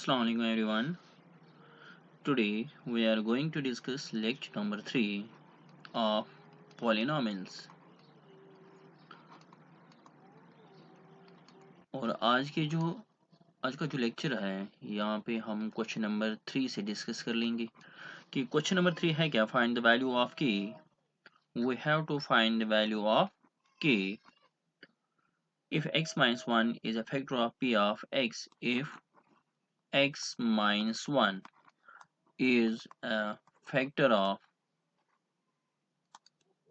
Assalamu alaikum everyone. Today we are going to discuss lecture number 3 of polynomials. और आज का जो lecture है यहाँ पे हम क्वेश्चन नंबर 3 से डिस्कस कर लेंगे कि क्वेश्चन नंबर 3 है क्या, find the value of k. We have to find the value of k if x minus 1 is a factor of p of x, if x minus 1 is a factor of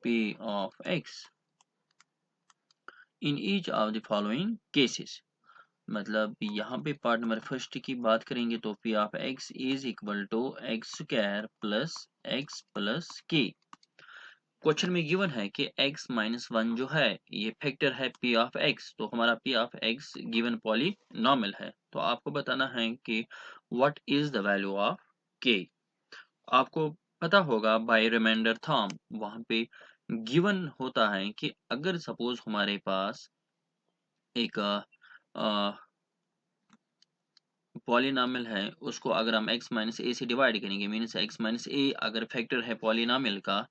p of x in each of the following cases. मतलब यहाँ पे part number first की बात करेंगे तो P of x is equal to X square plus X plus K. Question में given है कि x माइनस 1 जो है ये फैक्टर है p ऑफ x, तो हमारा p of x given polynomial है. तो आपको बताना है कि what is the value of k. आपको पता होगा बाय रिमाइंडर थॉर्म वहां पे गिवन होता है कि अगर सपोज हमारे पास एक पॉलिनॉमियल है, उसको अगर हम x माइनस ए से डिवाइड करेंगे, मीन्स x माइनस ए अगर फैक्टर है पॉलिनॉमियल का,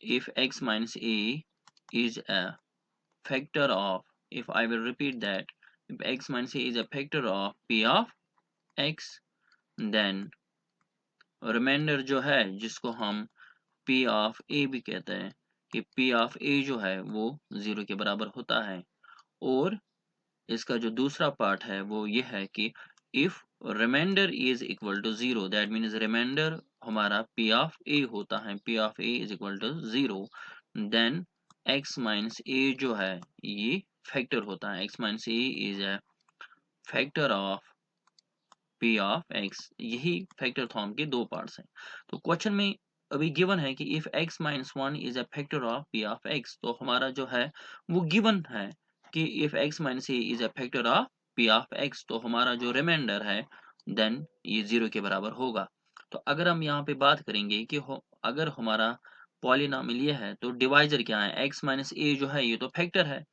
if x minus a is a factor of, if I will repeat that, if x minus a is a factor of p of x, then remainder जो है जिसको हम p of a भी कहते हैं कि p ऑफ a जो है वो 0 के बराबर होता है. और इसका जो दूसरा पार्ट है वो ये है कि if remainder is equal to 0, that means remainder हमारा p ऑफ a होता है, p of a is equal to 0, then x minus a जो है ये फैक्टर होता है. x minus a is a factor of p of x. यही factor theorem के दो पार्ट्स हैं. तो क्वेश्चन में अभी गिवन है कि if x minus 1 is a factor of p of x, तो हमारा जो है वो गिवन है कि if x minus a is a factor of p of x, तो हमारा जो रिमाइंडर है देन ये 0 के बराबर होगा. तो अगर हम यहाँ पे बात करेंगे कि अगर हमारा पॉलिनॉमियल ये है तो डिवाइजर क्या है, x माइनस a जो है ये तो फैक्टर है.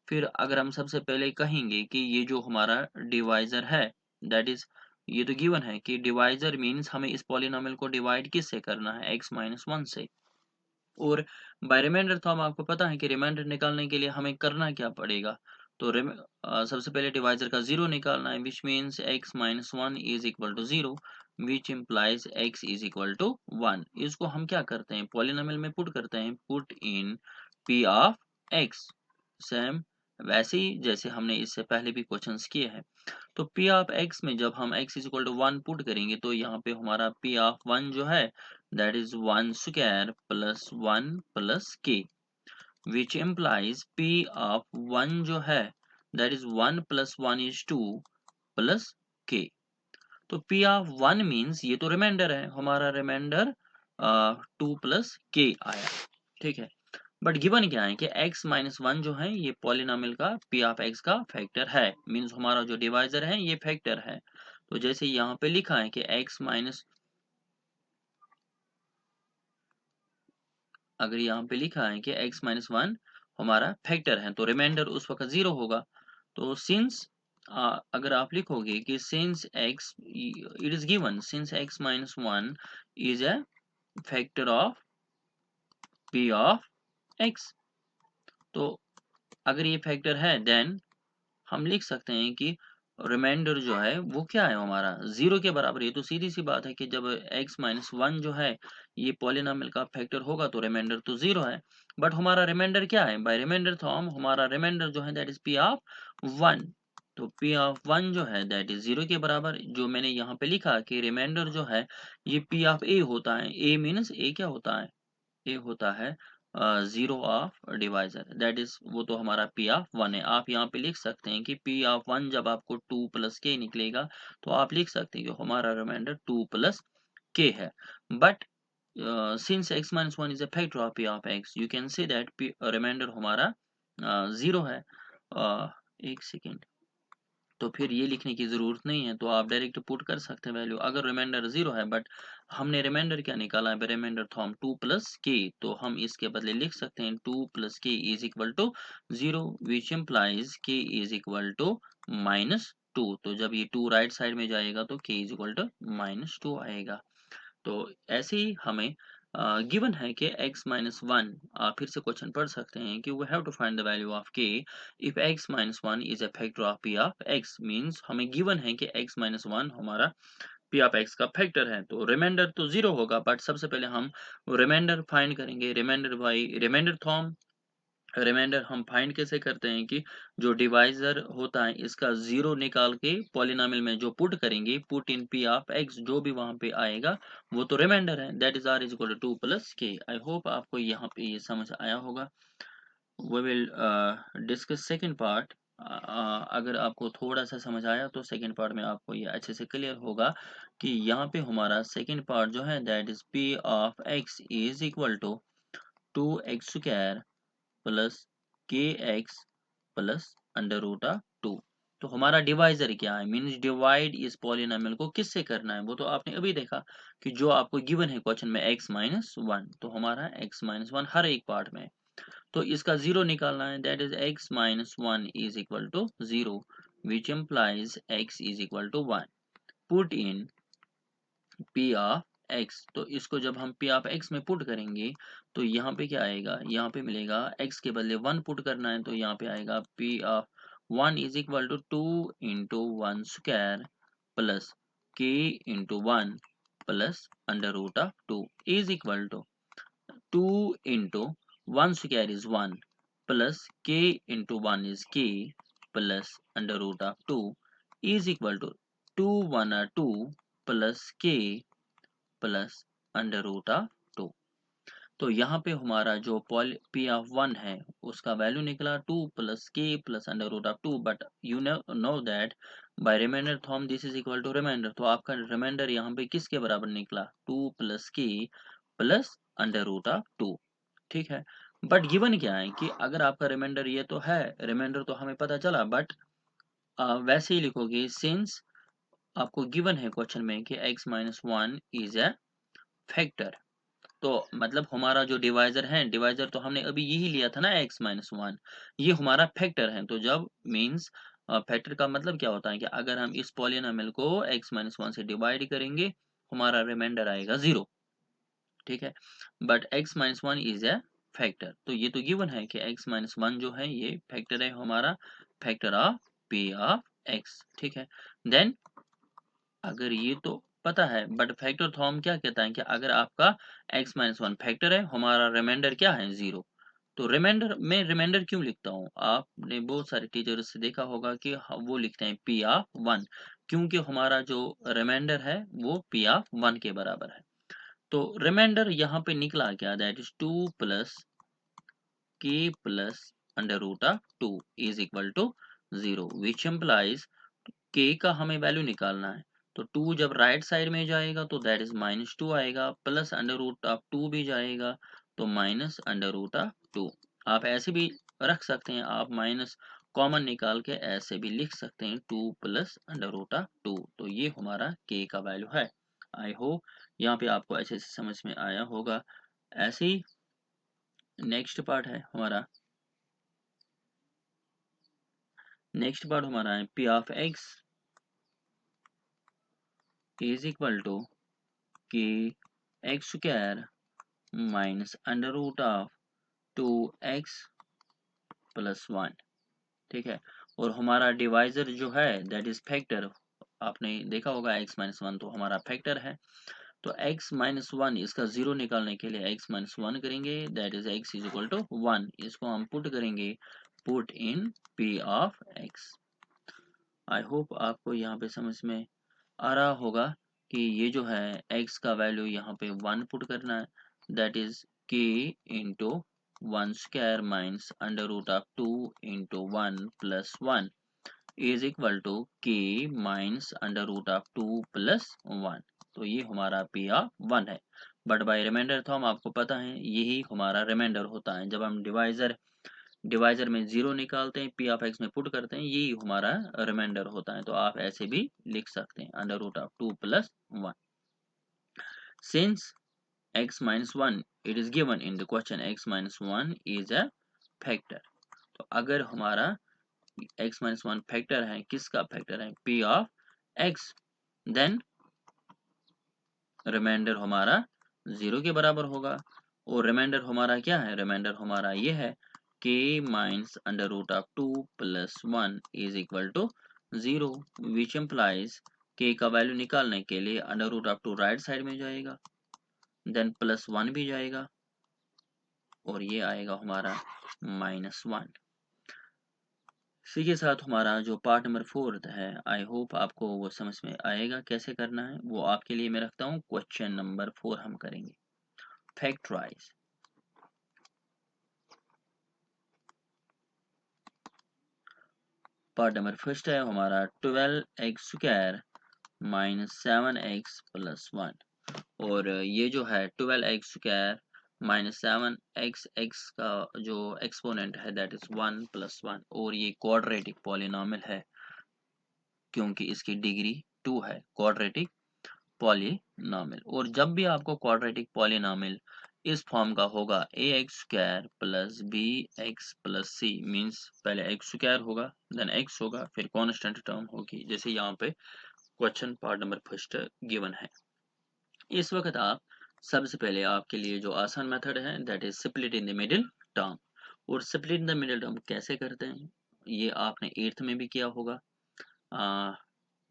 फिर अगर हम सबसे पहले कहेंगे कि ये जो हमारा डिवाइजर है, दैट इज ये तो गिवन है कि डिवाइजर मीन्स हमें इस पॉलिनॉमियल को डिवाइड किससे करना है, x माइनस 1 से. और बाय रिमाइंडर तो हम आपको पता है कि रिमाइंडर निकालने के लिए हमें करना क्या पड़ेगा, तो सबसे पहले डिवाइजर का 0 निकालना है, which means x minus 1 is equal to 0, which implies x is equal to 1. इसको हम क्या करते हैं, पॉलिनॉमियल में पुट करते हैं, put in p of x, same वैसे ही जैसे हमने इससे पहले भी क्वेश्चंस किए हैं. तो p ऑफ x में जब हम x is equal to 1 put करेंगे तो यहाँ पे हमारा p ऑफ 1 जो है that is 1 square plus 1 plus k, which implies p of 1 जो है that is 1 plus 1 is 2 plus k. तो p ऑफ 1 मीन्स ये तो रिमाइंडर है, हमारा रिमाइंडर 2 प्लस k आया. ठीक है, बट गिवन क्या है कि x माइनस 1 जो है ये पॉलिनॉमियल का p ऑफ x का फैक्टर है, मीन्स हमारा जो डिवाइजर है ये फैक्टर है. तो जैसे यहाँ पे लिखा है कि अगर यहाँ पे लिखा है कि x माइनस 1 हमारा फैक्टर है तो रिमाइंडर उस वक्त 0 होगा. तो सिंस अगर आप लिखोगे कि since x it is given, since x minus 1 is a factor of p of x, तो अगर ये फैक्टर है देन हम लिख सकते हैं कि रिमाइंडर जो है वो क्या है हमारा 0 के बराबर. ये तो सीधी सी बात है कि जब x माइनस 1 जो है ये पॉलिनॉमियल का फैक्टर होगा तो रिमाइंडर तो 0 है. बट हमारा रिमाइंडर क्या है, बाय रिमाइंडर थॉर्म हमारा रिमाइंडर जो है दैट इज p ऑफ 1. तो p ऑफ 1 जो है दैट इज 0 के बराबर. जो मैंने यहाँ पे लिखा कि रिमाइंडर जो है ये p ऑफ a होता है. a मीन्स a क्या होता है, ए होता है 0 ऑफ डिवाइजर, दैट इज वो तो हमारा p ऑफ 1 है. आप यहाँ पे लिख सकते हैं कि p ऑफ 1 जब आपको 2 प्लस k निकलेगा तो आप लिख सकते हैं कि हमारा रिमाइंडर 2 प्लस k है. But since x minus 1 is a factor of p of x, you can say that remainder हमारा 0 है. एक सेकेंड, तो फिर ये लिखने की ज़रूरत नहीं है, तो आप डायरेक्ट पुट कर सकते हैं वैल्यू. अगर रिमाइंडर 0 है बट हमने रिमाइंडर क्या निकाला है, रिमाइंडर थॉर्म 2 प्लस के, तो हम इसके बदले लिख सकते हैं 2 plus k is equal to 0, which implies k is equal to minus 2, तो जब ये 2 राइट साइड में जाएगा तो k इज इक्वल टू -2 आएगा। तो ऐसे ही हमें गिवन है कि x माइनस वन, आप फिर से क्वेश्चन पढ़ सकते हैं कि we have to find the value of k if x minus one is a factor of p of x, means हमें गिवन है कि x माइनस वन हमारा p ऑफ x का फैक्टर है, तो रिमाइंडर तो जीरो होगा, बट सबसे पहले हम रिमाइंडर फाइंड करेंगे। Remainder by remainder theorem, remainder हम फाइंड कैसे करते हैं कि जो डिवाइजर होता है इसका जीरो निकाल के पॉलिनॉमियल में जो पुट करेंगे, put in P of x, जो भी वहां पे आएगा वो तो रिमाइंडर है, that is R is equal to 2 plus K. I hope आपको यहाँ पे ये समझ आया होगा। We will discuss second part. अगर आपको थोड़ा सा समझ आया तो सेकेंड पार्ट में आपको ये अच्छे से क्लियर होगा कि यहाँ पे हमारा सेकेंड पार्ट जो है that is P of x is equal to 2x² plus K x plus under root of 2। तो हमारा डिवाइजर क्या है, मीन्स डिवाइड इस पॉलिनॉमियल को किससे करना है, वो तो आपने अभी देखा कि जो आपको गिवन है क्वेश्चन में x माइनस वन, तो हमारा x माइनस वन हर एक पार्ट में, तो इसका जीरो निकालना है, that is x minus one is equal to zero, which implies x is equal to one. Put in P of x, तो इसको जब हम P ऑफ x में पुट करेंगे तो यहाँ पे क्या आएगा, यहाँ पे मिलेगा x के बदले वन पुट करना है, तो यहाँ पे आएगा P of one is equal to 2 into one square plus k into one plus under root of 2 is equal to 2 into one square is one plus k into one is k plus under root of 2 is equal to 2 one are 2 plus k plus under root of 2। तो यहाँ पे हमारा जो P of one है उसका value निकला 2 plus k plus under root of 2, but you know that by remainder theorem this is equal to remainder, तो आपका रिमाइंडर यहाँ पे किसके बराबर निकला, 2 plus k plus under root of 2। ठीक है, बट गिवन क्या है कि अगर आपका रिमाइंडर ये तो है, रिमाइंडर तो हमें पता चला, बट वैसे ही लिखोगे सिंस आपको गिवन है क्वेश्चन में कि x minus one is A factor, तो मतलब हमारा जो डिवाइजर है, डिवाइजर तो हमने अभी यही लिया था ना x माइनस वन, ये हमारा फैक्टर है, तो जब मीन्स फैक्टर का मतलब क्या होता है कि अगर हम इस पॉलिनॉमियल को x माइनस वन से डिवाइड करेंगे हमारा रिमाइंडर आएगा जीरो। ठीक है, but x minus one is A factor, तो ये तो गिवन है कि x माइनस वन जो है ये फैक्टर है हमारा, factor of p of x। ठीक है, देन अगर ये तो पता है, बट फैक्टर थॉर्म क्या कहता है कि अगर आपका x माइनस वन फैक्टर है हमारा रिमाइंडर क्या है जीरो, तो रिमाइंडर में रिमाइंडर क्यों लिखता हूँ, आपने बहुत सारे टीचर्स से देखा होगा कि वो लिखते हैं p ऑफ वन, क्योंकि हमारा जो रिमाइंडर है वो p ऑफ वन के बराबर है। तो रिमाइंडर यहाँ पे निकला क्या, that is 2 plus k plus under root of 2 is equal to zero, which implies k का हमें वैल्यू निकालना है, तो 2 जब राइट साइड में जाएगा तो दैट इज माइनस टू आएगा, प्लस अंडर रूट ऑफ 2 भी जाएगा तो माइनस अंडर रूट ऑफ 2। आप ऐसे भी रख सकते हैं, आप माइनस कॉमन निकाल के ऐसे भी लिख सकते हैं 2 प्लस अंडर रूट ऑफ 2, तो ये हमारा k का वैल्यू है। आई होप यहाँ पे आपको अच्छे से समझ में आया होगा। ऐसे ही नेक्स्ट पार्ट है हमारा, नेक्स्ट पार्ट हमारा है p of x is equal to k x square minus under root of 2x plus one. ठीक है, और हमारा डिवाइजर जो है दैट इज फैक्टर, आपने देखा होगा x माइनस वन तो हमारा फैक्टर है, तो x माइनस वन इसका जीरो निकालने के लिए x माइनस वन करेंगे, that is x is equal to one, इसको हम पुट करेंगे, put in p of x। I hope आपको यहाँ पे समझ में आ रहा होगा कि ये जो है x का वैल्यू यहाँ पे वन पुट करना है, that is k into one square minus under root of 2 into one plus one is equal to k minus under root of 2 plus one. तो ये हमारा p ऑफ वन है, but by remainder तो हम आपको पता है यही हमारा रिमाइंडर होता है, जब हम डिवाइजर में जीरो निकालते हैं p ऑफ x में पुट करते हैं, यही हमारा रिमाइंडर होता है, तो आप ऐसे भी लिख सकते हैं under root of 2 plus one. Since x minus 1 it is given in the question x minus 1 is a factor, तो अगर हमारा x माइनस वन फैक्टर है, किसका फैक्टर है, p of x। Then remainder हमारा 0 के बराबर होगा, और रिमाइंडर हमारा क्या है, रिमाइंडर हमारा ये है k minus under root of 2 plus 1 is equal to 0, which implies k का वैल्यू निकालने के लिए under root of 2 right side में जाएगा, देन प्लस 1 भी जाएगा, और ये आएगा हमारा -1। इसी के साथ हमारा जो पार्ट नंबर 4 है, आई होप आपको वो समझ में आएगा कैसे करना है, वो आपके लिए मैं रखता हूँ। क्वेश्चन नंबर 4 हम करेंगे फैक्टराइज। पार्ट नंबर फर्स्ट है हमारा 12x² माइनस 7x प्लस 1, और ये जो है 12x² माइनस 7x का जो एक्सपोनेंट है दैट इज 1 प्लस 1, और ये क्वाड्रेटिक पॉलिनॉमियल है क्योंकि इसकी डिग्री 2 है, क्वाड्रेटिक पॉलिनॉमियल। और जब भी आपको क्वाड्रेटिक पॉलिनॉमियल इस फॉर्म का होगा ax² plus bx plus c, means पहले x² होगा, देन x होगा, फिर कांस्टेंट टर्म होगी, जैसे यहाँ पे question part number first given है। इस वक्त आप सबसे पहले आपके लिए जो आसान मेथड है that is split in the middle term. और split in the middle term कैसे करते हैं, ये आपने 8th में भी किया होगा,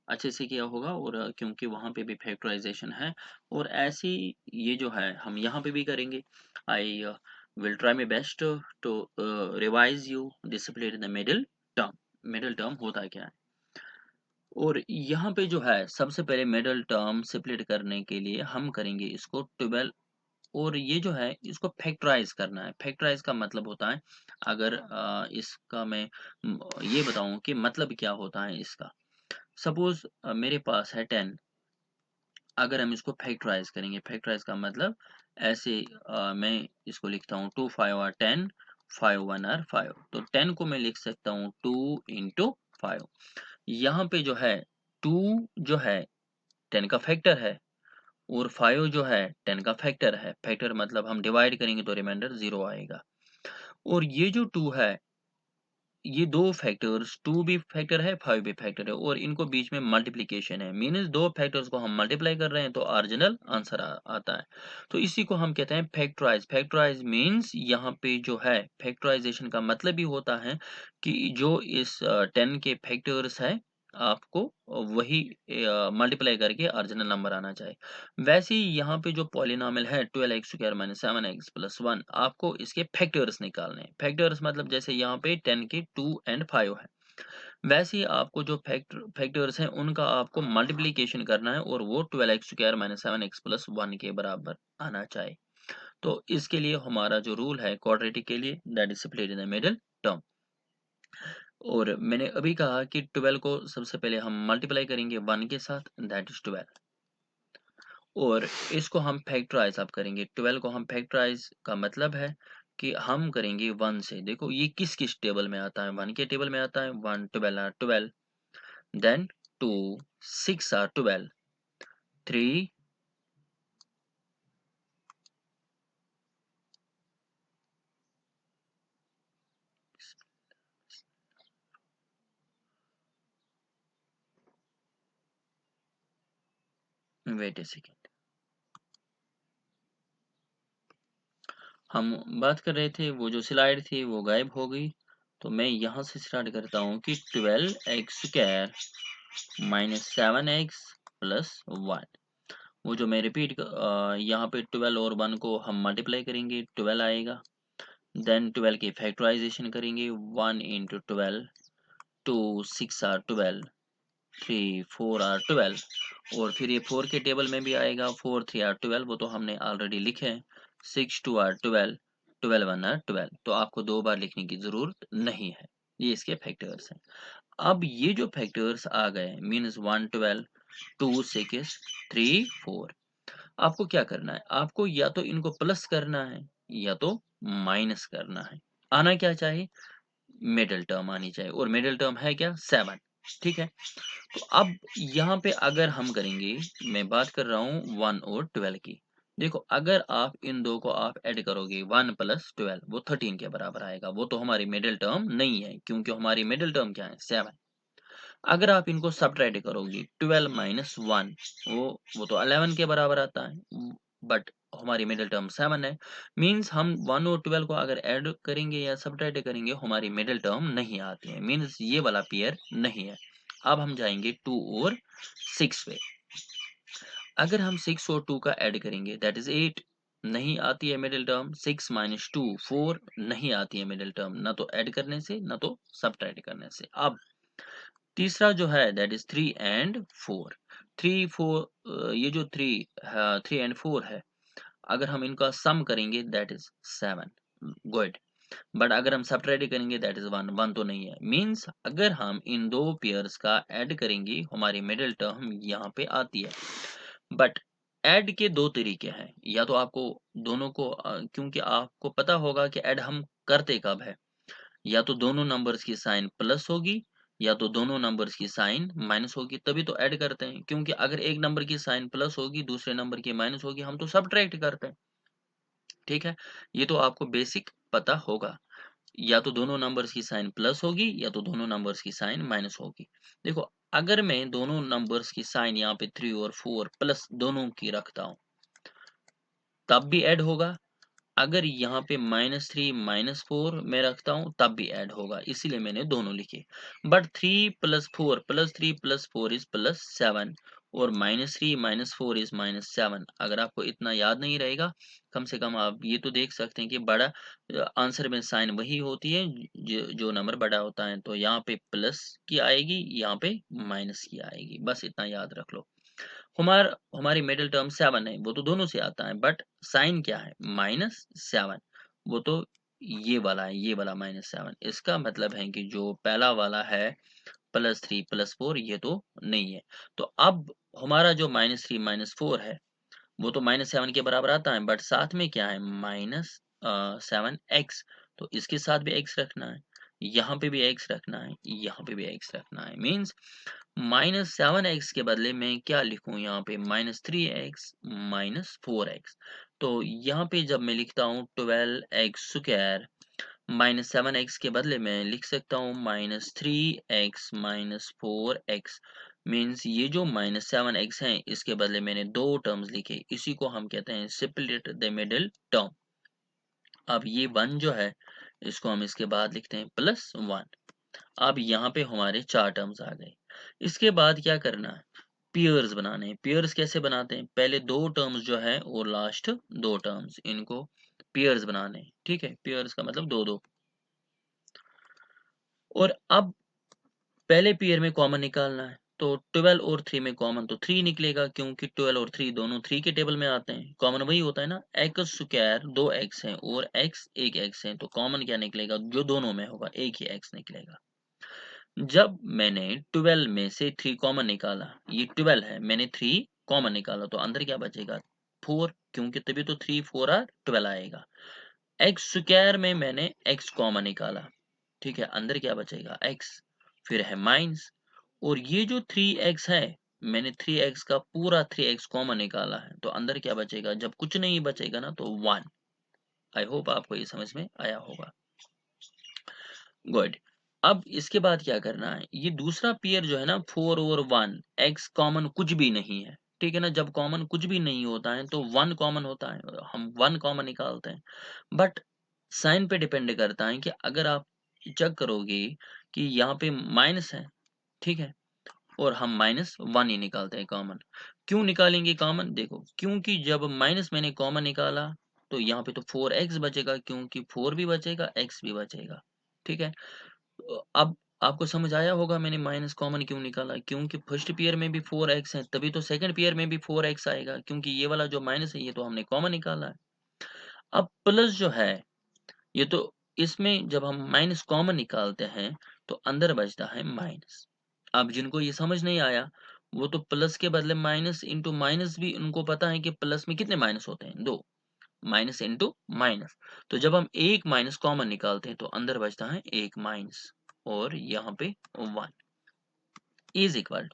अच्छे से किया होगा, और क्योंकि वहाँ पे भी फैक्टराइजेशन है, और ऐसी ये जो है हम यहाँ पे भी करेंगे। I will try my best to revise you discipline in the middle term. Middle term होता क्या है, और यहाँ पे जो है सबसे पहले मिडिल टर्म स्प्लिट करने के लिए हम करेंगे इसको 12, और ये जो है इसको फैक्टराइज करना है। फैक्टराइज का मतलब होता है, अगर इसका मैं ये बताऊं कि मतलब क्या होता है इसका। सपोज मेरे पास है 10, अगर हम इसको फैक्टराइज करेंगे, फैक्टराइज का मतलब ऐसे मैं इसको लिखता हूँ 2 5 और 10, 5 1 और 5, तो 10 को मैं लिख सकता हूँ 2 इंटू 5। यहाँ पे जो है 2 जो है 10 का फैक्टर है, और 5 जो है 10 का फैक्टर है। फैक्टर मतलब हम डिवाइड करेंगे तो रिमाइंडर 0 आएगा। और ये जो 2 है, ये दो फैक्टर्स, 2 भी फैक्टर है, 5 भी फैक्टर है, और इनको बीच में मल्टीप्लीकेशन है, मीन्स दो फैक्टर्स को हम मल्टीप्लाई कर रहे हैं तो ऑरिजिनल आंसर आता है। तो इसी को हम कहते हैं फैक्टराइज। फैक्टराइज मीन्स यहाँ पे जो है फैक्टराइजेशन का मतलब ही होता है कि जो इस 10 के फैक्टर्स है आपको वही मल्टीप्लाई करके ओरिजिनल नंबर आना चाहिए। वैसे ही यहाँ पे जो पॉलिनॉमियल है 12x² माइनस 7x प्लस 1, आपको इसके फैक्टर्स निकालने हैं। फैक्टर्स मतलब जैसे यहाँ पे 10 के 2 एंड 5 है, वैसे ही आपको जो फैक्टर्स हैं उनका आपको मल्टीप्लीकेशन करना है, और वो 12x² माइनस 7x प्लस 1 के बराबर आना चाहिए। तो इसके लिए हमारा जो रूल है क्वाड्रेटिक के लिए that is split in the middle term. और मैंने अभी कहा कि 12 को सबसे पहले हम मल्टीप्लाई करेंगे 1 के साथ, दैट इज 12, और इसको हम फैक्टराइज अब करेंगे। 12 को हम फैक्टराइज का मतलब है कि हम करेंगे 1 से। देखो ये किस किस टेबल में आता है, 1 के टेबल में आता है, 1 12 आर 12, देन 2 6 आर 12, 3 वेट ए सेकेंड, हम बात कर रहे थे, वो जो स्लाइड थी वो गायब हो गई, तो मैं यहाँ से स्टार्ट करता हूँ कि 12x² माइनस 7x प्लस 1, वो जो मैं रिपीट यहाँ पे 12 और 1 को हम मल्टीप्लाई करेंगे 12 आएगा, देन 12 की फैक्टराइजेशन करेंगे 1 इंटू 12, 2 6 आर 12, 3 4 आर 12, और फिर ये 4 के टेबल में भी आएगा 4 3 आर 12, वो तो हमने ऑलरेडी लिखे हैं, 6 2 आर 12, 12 1 आर 12, तो आपको दो बार लिखने की जरूरत नहीं है। ये इसके फैक्टर्स हैं। अब ये जो फैक्टर्स आ गए मीन्स 1 12, 2 6, 3 4, आपको क्या करना है, आपको या तो इनको प्लस करना है या तो माइनस करना है। आना क्या चाहिए, मिडिल टर्म आनी चाहिए, और मिडिल टर्म है क्या 7, ठीक है। तो अब यहाँ पे अगर हम करेंगे, मैं बात कर रहा हूँ 1 और 12 की, देखो अगर आप इन दो को आप ऐड करोगे 1 प्लस 12 वो 13 के बराबर आएगा, वो तो हमारी मिडिल टर्म नहीं है क्योंकि हमारी मिडिल टर्म क्या है 7। अगर आप इनको सब्ट्रैक्ट करोगे 12 माइनस 1 वो तो 11 के बराबर आता है, बट हमारी मिडिल टर्म 7 है। मींस हम 1 और 12 को अगर ऐड करेंगे या सब्ट्रैक्ट करेंगे हमारी मिडिल टर्म नहीं आती है, मींस ये वाला पेयर नहीं है। अब हम जाएंगे 2 और 6 पे। अगर हम 6 और 2 का ऐड करेंगे दैट इज 8, नहीं आती है मिडिल टर्म। 6 माइनस 2 4, नहीं आती है मिडिल टर्म, ना तो ऐड करने से ना तो सब्ट्रैक्ट करने से। अब तीसरा जो है दैट इज 3 एंड 4। 3 4 ये जो 3 एंड 4 है, अगर हम इनका सम करेंगे दैट इज 7। गुड। बट अगर हम सब्ट्रैक्ट करेंगे दैट इज 1, 1 तो नहीं है। मींस अगर हम इन दो पेयर्स का ऐड करेंगे हमारी मिडिल टर्म यहाँ पे आती है। बट ऐड के दो तरीके हैं, या तो आपको दोनों को क्योंकि आपको पता होगा कि ऐड हम करते कब है, या तो दोनों नंबर्स की साइन प्लस होगी या तो दोनों नंबर्स की साइन माइनस होगी, तभी तो ऐड करते हैं। क्योंकि अगर एक नंबर की साइन प्लस होगी दूसरे नंबर की माइनस होगी हम तो सब्ट्रैक्ट करते हैं। ठीक है, ये तो आपको बेसिक पता होगा। या तो दोनों नंबर्स की साइन प्लस होगी या तो दोनों नंबर्स की साइन माइनस होगी। देखो अगर मैं दोनों नंबर्स की साइन यहाँ पे 3 और 4 प्लस दोनों की रखता हूँ तब भी ऐड होगा। अगर यहाँ पे -3 -4 मैं रखता हूँ तब भी ऐड होगा, इसीलिए मैंने दोनों लिखे। But 3 plus 4 plus 3 plus 4 is +7 और -3 -4 इज -7। अगर आपको इतना याद नहीं रहेगा, कम से कम आप ये तो देख सकते हैं कि बड़ा आंसर में साइन वही होती है जो नंबर बड़ा होता है। तो यहाँ पे प्लस की आएगी, यहाँ पे माइनस की आएगी, बस इतना याद रख लो। हमारी मिडिल टर्म 7 है, वो तो दोनों से आता है, बट साइन क्या है -7। वो तो ये वाला है, ये वाला -7। इसका मतलब है कि जो पहला वाला है +3 +4 ये तो नहीं है। तो अब हमारा जो -3 -4 है वो तो -7 के बराबर आता है, बट साथ में क्या है -7x। तो इसके साथ भी x रखना है, यहाँ पे भी x रखना है, यहाँ पे भी x रखना है। मीन्स -7x के बदले में क्या लिखूं यहाँ पे -3x -4x। तो यहाँ पे जब मैं लिखता हूँ 12x² -7x के बदले में लिख सकता हूँ -3x -4x। मीन्स ये जो -7x है इसके बदले मैंने दो टर्म्स लिखे, इसी को हम कहते हैं स्प्लिट द मिडिल टर्म। अब ये 1 जो है इसको हम इसके बाद लिखते हैं +1। अब यहाँ पे हमारे 4 टर्म्स आ गए। इसके बाद क्या करना है, पेयर्स बनाने हैं। पेयर्स कैसे बनाते हैं, पहले दो टर्म्स जो है और लास्ट दो टर्म्स, इनको पेयर्स बनाने हैं। ठीक है, पेयर्स का मतलब दो दो। और अब पहले पेयर में कॉमन निकालना है, तो 12 और 3 में कॉमन तो 3 निकलेगा क्योंकि 12 और 3 दोनों 3 के टेबल में आते हैं। कॉमन वही होता है ना, x² 2x है और x 1x है, तो कॉमन क्या निकलेगा, जो दोनों में होगा एक ही x निकलेगा। जब मैंने 12 में से 3 कॉमन निकाला, ये 12 है, मैंने 3 कॉमन निकाला, तो अंदर क्या बचेगा 4, क्योंकि तभी तो 3 4 आर 12 आएगा। x² में मैंने x कॉमन निकाला, ठीक है, अंदर क्या बचेगा x, फिर है माइनस। और ये जो 3x है, मैंने 3x का पूरा 3x कॉमन निकाला है, तो अंदर क्या बचेगा, जब कुछ नहीं बचेगा ना तो 1। आई होप आपको ये समझ में आया होगा। गुड। अब इसके बाद क्या करना है, ये दूसरा पेयर जो है ना 4 और 1, x कॉमन कुछ भी नहीं है, ठीक है ना। जब कॉमन कुछ भी नहीं होता है तो 1 कॉमन होता है, हम 1 कॉमन निकालते हैं। बट साइन पे डिपेंड करता है कि अगर आप चेक करोगे कि यहाँ पे माइनस है, ठीक है, और हम -1 ही निकालते हैं कॉमन। क्यों निकालेंगे कॉमन, देखो क्योंकि जब माइनस मैंने कॉमन निकाला तो यहाँ पे तो 4x बचेगा, क्योंकि 4 भी बचेगा x भी बचेगा। ठीक है, अब आपको समझ आया होगा मैंने माइनस कॉमन क्यों निकाला, क्योंकि फर्स्ट पेयर में भी 4x है, तभी तो सेकंड पेयर में भी 4x आएगा, क्योंकि ये वाला जो माइनस है ये तो हमने कॉमन निकाला है। अब प्लस जो है, ये तो इसमें जब हम माइनस कॉमन निकालते हैं तो अंदर बचता है माइनस। अब जिनको ये समझ नहीं आया वो तो प्लस के बदले माइनस इंटू माइनस, भी उनको पता है कि प्लस में कितने माइनस होते हैं, दो, माइनस इंटू माइनस। तो जब हम एक माइनस कॉमन निकालते हैं तो अंदर बचता है एक माइनस, और यहाँ पे 1 इज इक्वल।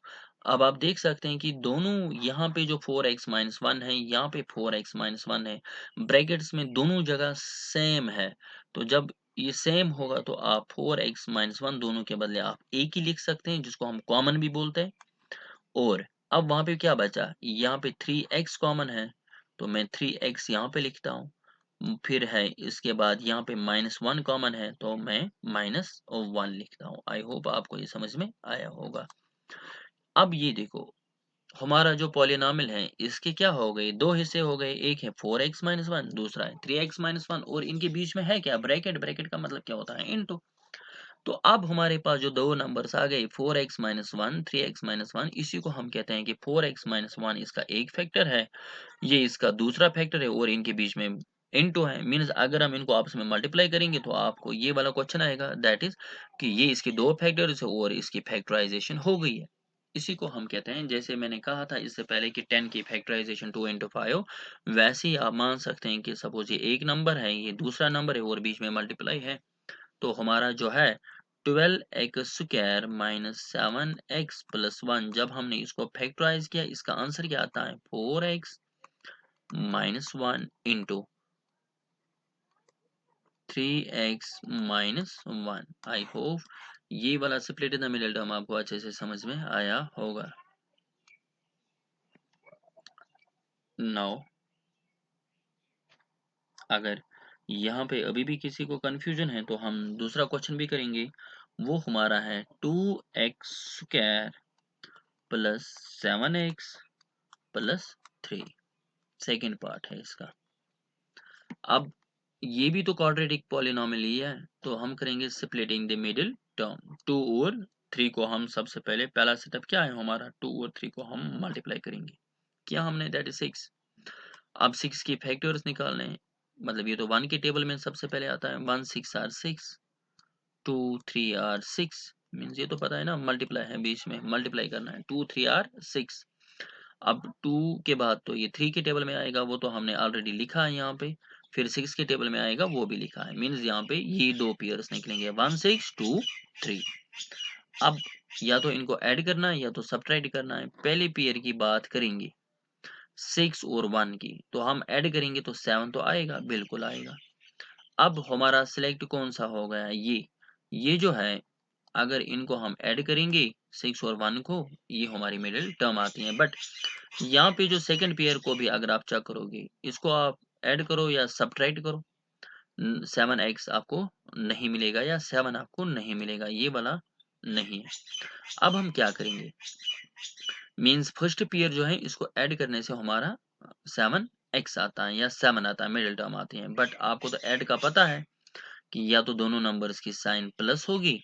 अब आप देख सकते हैं कि दोनों यहाँ पे जो 4x-1 है, यहाँ पे 4x-1 है, ब्रैकेट्स में दोनों जगह सेम है। तो जब ये सेम होगा तो आप 4x-1 दोनों के बदले आप एक ही लिख सकते हैं, जिसको हम कॉमन भी बोलते हैं। और अब वहाँ पे क्या बचा, यहाँ पे 3x कॉमन है, तो मैं 3x यहाँ पे लिखता हूँ। फिर है इसके बाद यहाँ पे -1 कॉमन है, तो मैं -1 लिखता हूँ। आई होप आपको ये समझ में आया होगा। अब ये देखो, हमारा जो पॉलिनॉमियल है इसके क्या हो गए, दो हिस्से हो गए। एक है 4x-1, दूसरा है 3x-1, और इनके बीच में है क्या, ब्रैकेट। ब्रैकेट का मतलब क्या होता है, इनटू। तो अब हमारे पास जो दो नंबर्स आ गए 4x-1, 3x-1, इसी को हम कहते हैं कि 4x-1 इसका एक फैक्टर है, ये इसका दूसरा फैक्टर है, और इनके बीच में इनटू है। मीन्स अगर हम इनको आपस में मल्टीप्लाई करेंगे तो आपको ये वाला क्वेश्चन आएगा, दैट इज कि ये इसके दो फैक्टर्स है और इसकी फैक्टराइजेशन हो गई है। इसी को हम कहते हैं, जैसे मैंने कहा था इससे पहले कि 10 की फैक्टराइजेशन 2 into 5, वैसे ही आप मान सकते हैं कि सपोज ये एक नंबर है, ये दूसरा नंबर है, और बीच में मल्टीप्लाई है। तो हमारा जो है 12x² माइनस 7x+1, जब हमने इसको फैक्टराइज किया, इसका आंसर क्या आता है, 4x minus 1 into 3x-1। I hope ये वाला split in the middle term आपको अच्छे से समझ में आया होगा। नाउ अगर यहाँ पे अभी भी किसी को कंफ्यूजन है तो हम दूसरा क्वेश्चन भी करेंगे। वो हमारा है 2x² plus 7x+3, second part है इसका। अब ये भी तो क्वाड्रेटिक पॉलिनॉमियल ही है, तो हम करेंगे स्प्लिटिंग द मिडिल टर्म। 2 और 3 को हम सबसे पहले, पहला सेटअप क्या है हमारा, 2 और 3 को हम मल्टीप्लाई करेंगे। क्या हमने, दैट इज 6। अब 6 की फैक्टर्स निकालने हैं, मतलब ये तो 1 के टेबल में सबसे पहले आता है। 1 6 आर 6, 2 3 आर 6, मीन्स ये तो पता है ना, मल्टीप्लाई है, बीच में मल्टीप्लाई करना है, 2 3 आर 6। अब 2 के बाद तो ये 3 के टेबल में आएगा, वो तो हमने ऑलरेडी लिखा है यहाँ पे। फिर 6 के टेबल में आएगा, वो भी लिखा है। मीन्स यहाँ पे ये दो पेयर्स निकलेंगे, 1 6 2 3। अब या तो इनको ऐड करना है या तो सब्ट्रैक्ट करना है। पहले पेयर की बात करेंगे 6 और 1 की, तो हम ऐड करेंगे तो 7 तो आएगा, बिल्कुल आएगा। अब हमारा सिलेक्ट कौन सा हो गया, ये जो है, अगर इनको हम ऐड करेंगे 6 और 1 को, ये हमारी मिडिल टर्म आती है। बट यहाँ पे जो सेकंड पेयर को भी अगर आप चेक करोगे, इसको आप ऐड करो या सब्ट्रैक्ट करो, 7x आपको नहीं मिलेगा या 7 आपको नहीं मिलेगा, ये वाला नहीं है। अब हम क्या करेंगे, मीन्स फर्स्ट पेयर जो है इसको ऐड करने से हमारा 7x आता है या 7 आता है, मिडिल टर्म आती है। बट आपको तो ऐड का पता है कि या तो दोनों नंबर्स की साइन प्लस होगी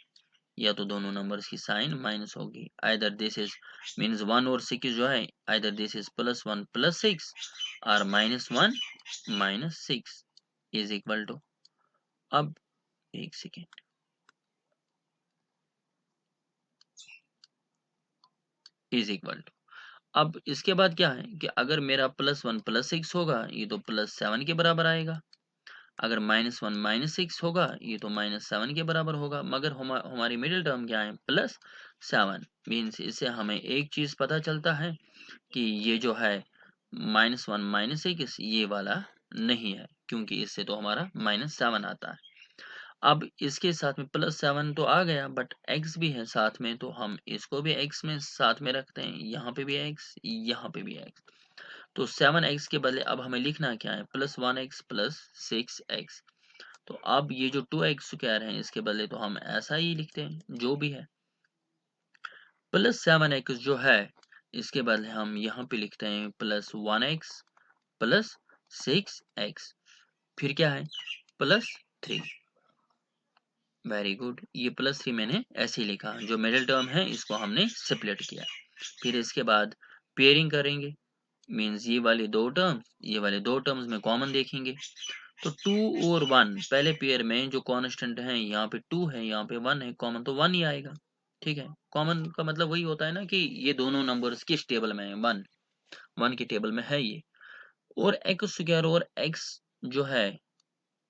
या तो दोनों नंबर्स की साइन माइनस होगी। आइदर दिस इज, मीन्स 1 और 6 जो है, आइदर दिस इज +1 +6 और -1 -6 इज इक्वल टू। अब एक सेकेंड, इज इक्वल टू। अब इसके बाद क्या है कि अगर मेरा +1 +6 होगा, ये तो +7 के बराबर आएगा। अगर -1 -6 होगा, ये तो -7 के बराबर होगा। मगर हमारी मिडिल टर्म क्या है, +7। मीन्स इससे हमें एक चीज पता चलता है कि ये जो है -1 -6 ये वाला नहीं है, क्योंकि इससे तो हमारा -7 आता है। अब इसके साथ में +7 तो आ गया, बट x भी है साथ में, तो हम इसको भी x में साथ में रखते हैं। यहाँ पे भी x, यहाँ पे भी x। तो 7x के बदले अब हमें लिखना क्या है, +1x +6x। तो अब ये जो 2x² है, इसके बदले तो हम ऐसा ही लिखते हैं जो भी है। +7x जो है, इसके बदले हम यहाँ पे लिखते हैं +1x +6x। फिर क्या है, +3। वेरी गुड, ये +3 मैंने ऐसे ही लिखा, जो मिडिल टर्म है इसको हमने स्प्लिट किया। फिर इसके बाद पेयरिंग करेंगे, मीन्स ये वाले दो टर्म्स, ये वाले दो टर्म्स में कॉमन देखेंगे। तो 2 और 1 पहले पेयर में जो कांस्टेंट है, यहाँ पे 2 है, यहाँ पे 1 है, कॉमन तो 1 ही आएगा। ठीक है, कॉमन का मतलब वही होता है ना कि ये दोनों नंबर्स किस टेबल में है, 1 के टेबल में है ये। और x² और x जो है,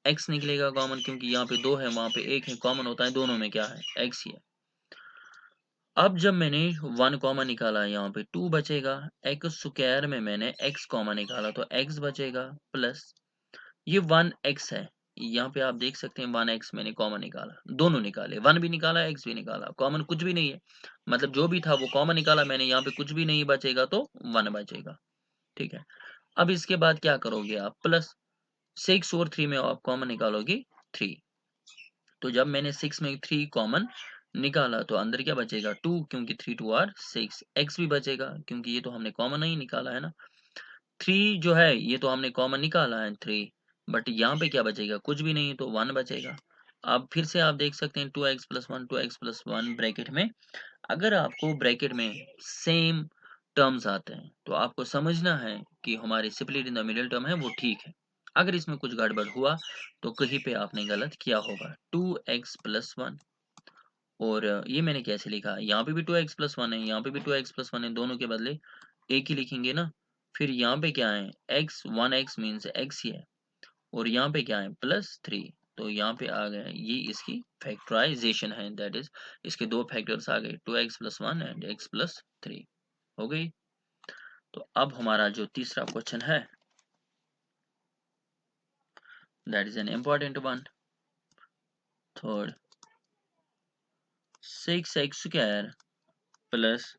x निकलेगा कॉमन, क्योंकि यहाँ पे 2 है, वहां पे 1 है, कॉमन होता है दोनों में क्या है, x ही है। अब जब मैंने 1 कॉमन निकाला, यहाँ पे 2 बचेगा, एक्स स्क्वायर में मैंने x कॉमन निकाला तो x बचेगा, प्लस ये 1x है, यहाँ पे आप देख सकते हैं 1x मैंने कॉमन निकाला, दोनों निकाले, 1 भी निकाला, x भी निकाला, कॉमन कुछ भी नहीं है, मतलब जो भी था वो कॉमन निकाला मैंने, यहाँ पे कुछ भी नहीं बचेगा तो 1 बचेगा, ठीक है। अब इसके बाद क्या करोगे आप, प्लस 6 और 3 में आप कॉमन निकालोगे 3, तो जब मैंने 6 में 3 कॉमन निकाला तो अंदर क्या बचेगा 2, क्योंकि 3 2 आर 6, x भी बचेगा क्योंकि ये तो हमने कॉमन नहीं निकाला है ना, 3 जो है ये तो हमने कॉमन निकाला है 3, बट यहाँ पे क्या बचेगा, कुछ भी नहीं, तो 1 बचेगा। अब फिर से आप देख सकते हैं 2x+1 ब्रैकेट में, अगर आपको ब्रैकेट में सेम टर्म्स आते हैं तो आपको समझना है कि हमारी split in the middle term है वो ठीक है, अगर इसमें कुछ गड़बड़ हुआ तो कहीं पे आपने गलत किया होगा। 2x+1, और ये मैंने कैसे लिखा, यहाँ पे भी 2x+1 है, यहाँ पे भी 2x+1 है, दोनों के बदले एक ही लिखेंगे ना। फिर यहाँ पे क्या है, x 1x मीन्स x ही है, और यहाँ पे क्या है +3, तो यहाँ पे आ गया, ये इसकी फैक्टराइजेशन है, दैट इज इसके दो फैक्टर्स आ गए, 2x+1 एंड x+3 हो गई। तो अब हमारा जो तीसरा क्वेश्चन है, that is an important one, third, 6x² plus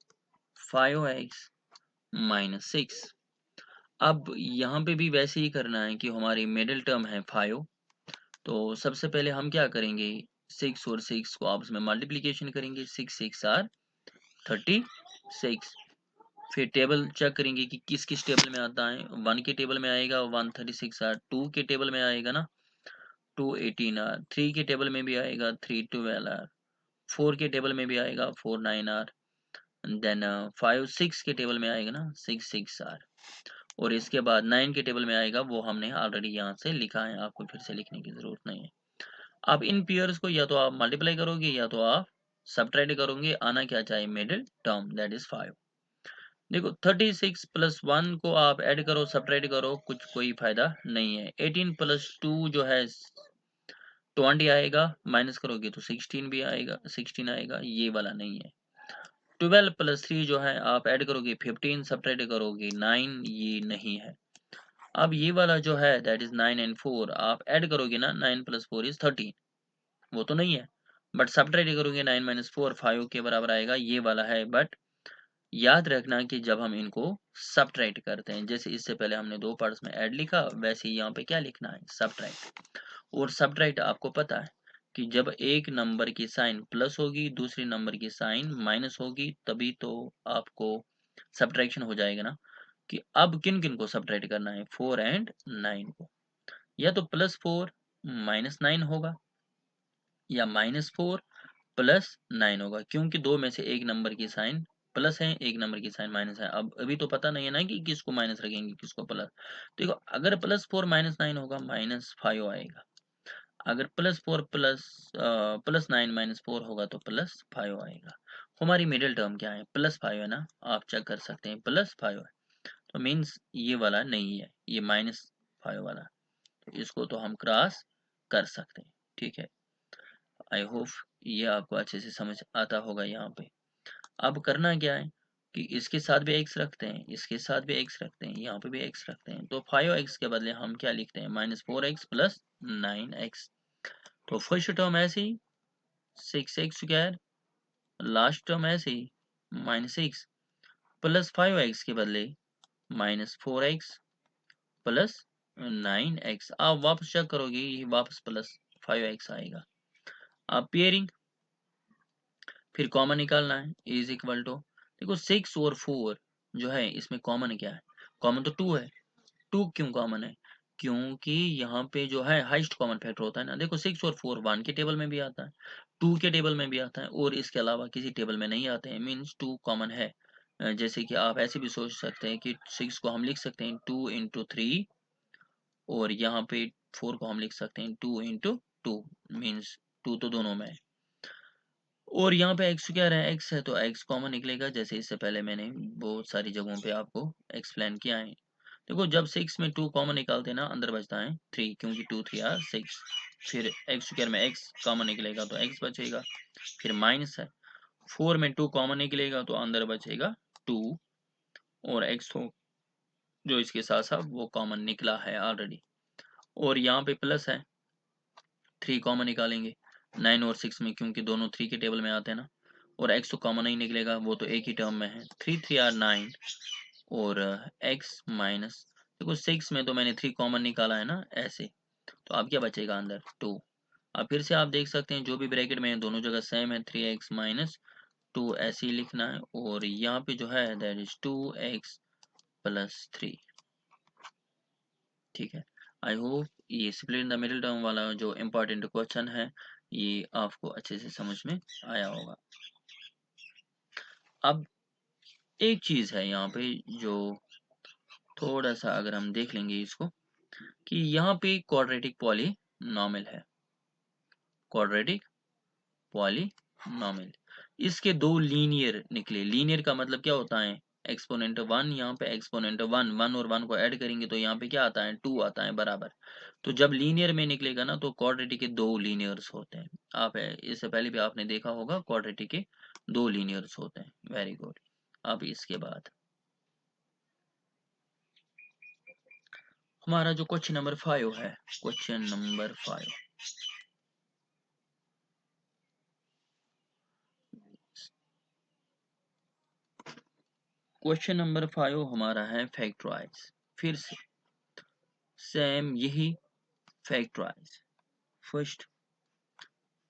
5x-6। अब यहाँ पे भी वैसे ही करना है कि हमारी मिडिल टर्म है 5, तो सबसे पहले हम क्या करेंगे, 6 और 6 को आपस में मल्टीप्लीकेशन करेंगे, 6 6 आर 36, फिर टेबल चेक करेंगे कि किस किस टेबल में आता है, 1 के टेबल में आएगा 136 आर, 2 के टेबल में आएगा ना 218 आर, 3 के टेबल में भी आएगा 312 आर, 4 के टेबल में भी आएगा 49 आर, देन 5 6 के टेबल में आएगा ना 66 आर, और इसके बाद 9 के टेबल में आएगा, वो हमने ऑलरेडी यहाँ से लिखा है, आपको फिर से लिखने की जरूरत नहीं है। अब इन पेयर्स को या तो आप मल्टीप्लाई करोगे या तो आप सबट्रैक्ट करोगे, आना क्या चाहिए, मिडिल टर्म, दैट इज 5। देखो 36+1 को आप ऐड करो सबट्रैक्ट करो, कुछ कोई फायदा नहीं है। 18+2 जो है 20 आएगा, माइनस करोगे तो 16 भी आएगा, 16 आएगा, ये वाला नहीं है। 12+3 जो है आप ऐड करोगे 15, सबट्रैक्ट करोगे 9, ये नहीं है। अब ये वाला जो है दैट इज 9 एंड 4 आप ऐड करोगे ना, 9+4 इज 13, वो तो नहीं है, बट सबट्रैक्ट करोगे 9 - 4 5 के बराबर आएगा, ये वाला है। बट याद रखना कि जब हम इनको सबट्रैक्ट करते हैं, जैसे इससे पहले हमने दो पार्ट्स में ऐड लिखा, वैसे ही यहाँ पे क्या लिखना है, सबट्रैक्ट। और सबट्रैक्ट आपको पता है कि जब एक नंबर की साइन प्लस होगी, दूसरी नंबर की साइन माइनस होगी, तभी तो आपको सबट्रैक्शन हो जाएगा ना। कि अब किन किन को सबट्रैक्ट करना है, 4 एंड 9 को, या तो +4 -9 होगा, या -4 +9 होगा, क्योंकि दो में से एक नंबर की साइन प्लस है, एक नंबर की साइन माइनस है। अब अभी तो पता नहीं है ना कि किसको माइनस रखेंगे किसको प्लस, देखो अगर +4 -9 होगा -5 आएगा, अगर +4 +9 - 4 होगा तो +5 आएगा। हमारी मिडिल टर्म क्या है, +5 है ना, आप चेक कर सकते हैं +5 है, तो मीन्स ये वाला नहीं है, ये -5 वाला, तो इसको तो हम क्रॉस कर सकते हैं, ठीक है। आई होप ये आपको अच्छे से समझ आता होगा यहाँ पे। अब करना क्या है कि इसके साथ भी x रखते हैं, इसके साथ भी x रखते हैं, यहाँ पे भी x रखते हैं, तो 5x के बदले हम क्या लिखते हैं, -4x + 9x। तो फर्स्ट टर्म ऐसे ही 6x², लास्ट टर्म ऐसे ही -6 + 5x के बदले -4x + 9x। आप वापस चेक करोगे, ये वापस +5x आएगा। अब पेयरिंग, फिर कॉमन निकालना है, इज इक्वल टू, देखो 6 और 4 जो है इसमें कॉमन क्या है, कॉमन तो 2 है। 2 क्यों कॉमन है, क्योंकि यहाँ पे जो है हाईएस्ट कॉमन फैक्टर होता है ना, देखो 6 और 4 1 के टेबल में भी आता है, 2 के टेबल में भी आता है, और इसके अलावा किसी टेबल में नहीं आते हैं, मीन्स 2 कॉमन है। जैसे कि आप ऐसे भी सोच सकते हैं कि 6 को हम लिख सकते हैं 2 × 3, और यहाँ पे 4 को हम लिख सकते हैं 2 × 2, मीन्स 2 तो दोनों में है। और यहाँ पे x क्या रहा है, x है तो x कॉमन निकलेगा, जैसे इससे पहले मैंने बहुत सारी जगहों पे आपको एक्सप्लेन किया है। देखो जब 6 में 2 कॉमन निकालते हैं ना, अंदर बचता है 3, क्योंकि 2 3 आर 6, फिर x² में x कॉमन निकलेगा तो x बचेगा, फिर माइनस है, 4 में 2 कॉमन निकलेगा तो अंदर बचेगा 2 और x तो जो इसके साथ साथ वो कॉमन निकला है ऑलरेडी, और यहाँ पे प्लस है 3 कॉमन निकालेंगे 9 और 6 में, क्योंकि दोनों 3 के टेबल में आते हैं ना, और x तो कॉमन नहीं निकलेगा, वो तो एक ही टर्म में है। 3 3 आर 9 और x माइनस, देखो 6 में तो मैंने 3 कॉमन निकाला है ना ऐसे, तो अब क्या बचेगा अंदर 2। अब फिर से आप देख सकते हैं जो भी ब्रैकेट में है दोनों जगह सेम है, 3x माइनस 2 ऐसे ही लिखना है, और यहाँ पे जो है दैट इज 2x प्लस 3। ठीक है, आई होप ये split in the middle term वाला जो इम्पोर्टेंट क्वेश्चन है ये आपको अच्छे से समझ में आया होगा। अब एक चीज है यहाँ पे जो थोड़ा सा अगर हम देख लेंगे इसको, कि यहाँ पे क्वाड्रेटिक पॉलीनॉमिल है, क्वाड्रेटिक पॉलीनॉमिल, इसके दो लीनियर निकले। लीनियर का मतलब क्या होता है, एक्सपोनेंट 1, यहाँ पे एक्सपोनेंट 1, 1 और 1 को ऐड करेंगे तो यहाँ पे क्या आता है 2 आता है बराबर। तो जब लीनियर में निकलेगा ना तो क्वाड्रेटिक के दो लीनियर्स होते हैं। आप इससे पहले भी आपने देखा होगा क्वाड्रेटिक के दो लीनियर्स होते हैं। Very good. अब इसके बाद हमारा जो क्वेश्चन नंबर 5 है, क्वेश्चन नंबर 5, क्वेश्चन नंबर 5 हमारा है फैक्टराइज। फिर से सेम यही factorise. First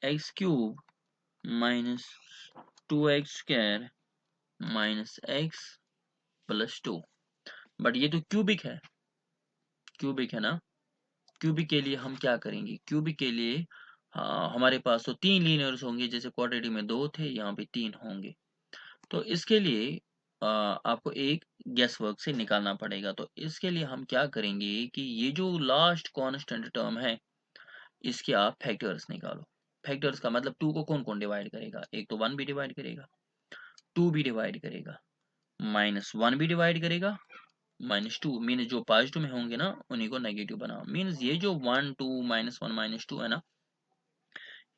x cube minus 2x square minus x plus 2, but ये तो क्यूबिक है, क्यूबिक है ना। क्यूबिक के लिए हम क्या करेंगे, क्यूबिक के लिए हमारे पास तो 3 लीनियर्स होंगे, जैसे क्वाड्रेटिक में 2 थे यहाँ पे 3 होंगे। तो इसके लिए आपको एक गेस वर्क से निकालना पड़ेगा। तो इसके लिए हम क्या करेंगे कि ये जो लास्ट कांस्टेंट टर्म है इसके आप फैक्टर्स निकालो। फैक्टर्स का मतलब 2 को कौन कौन डिवाइड करेगा, एक तो 1 भी डिवाइड करेगा, 2 भी डिवाइड करेगा, माइनस 1 भी डिवाइड करेगा, माइनस 2 मीन्स जो पॉजिटिव में होंगे ना उन्हीं को नेगेटिव बनाओ। मीन्स ये जो 1 2 माइनस 1 माइनस 2 है ना,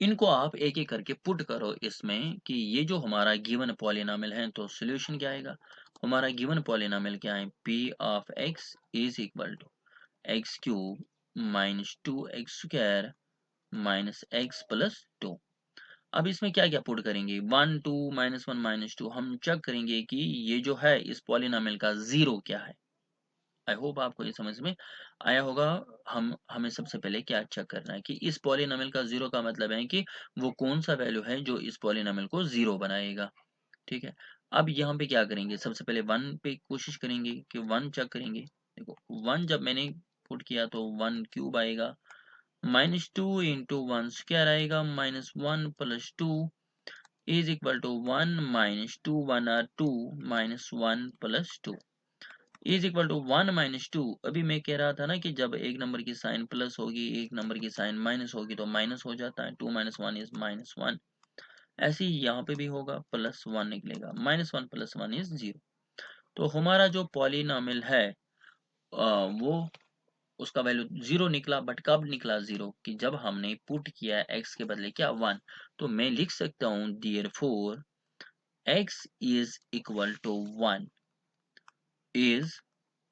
इनको आप एक एक करके पुट करो इसमें, कि ये जो हमारा गिवन पॉलिनॉमियल है तो सॉल्यूशन क्या आएगा। हमारा गिवन पॉलिनॉमियल क्या है, p of x is equal to x cube minus 2x square minus x plus 2। अब इसमें क्या क्या पुट करेंगे, 1 2 माइनस 1 माइनस 2, हम चेक करेंगे कि ये जो है इस पॉलिनॉमियल का जीरो क्या है। आई होप आपको ये समझ में आया होगा। हमें सबसे पहले क्या चेक करना है कि इस पॉलिनॉमियल का जीरो का मतलब है कि वो कौन सा वैल्यू है जो इस पॉलिनॉमियल को जीरो बनाएगा। ठीक है, अब यहाँ पे क्या करेंगे, सबसे पहले 1 पे कोशिश करेंगे कि 1 चेक करेंगे। देखो 1 जब मैंने पुट किया तो 1 क्यूब आएगा, माइनस 2 इंटू 1 स्क्वायर आएगा, minus 1 plus 2 is equal to 1 minus 2 1 are 2 minus 1 plus 2 is equal to 1 minus 2। अभी मैं कह रहा था ना कि जब एक नंबर की साइन प्लस होगी एक नंबर की साइन माइनस होगी तो माइनस हो जाता है, 2 माइनस 1 इज माइनस 1। ऐसे ही यहाँ पे भी होगा, प्लस 1 निकलेगा, माइनस 1 प्लस 1 इज 0। तो हमारा जो पॉलिनॉमियल है वो उसका वैल्यू 0 निकला, बट कब निकला 0, कि जब हमने पुट किया x के बदले क्या 1। तो मैं लिख सकता हूँ therefore x is equal to 1 is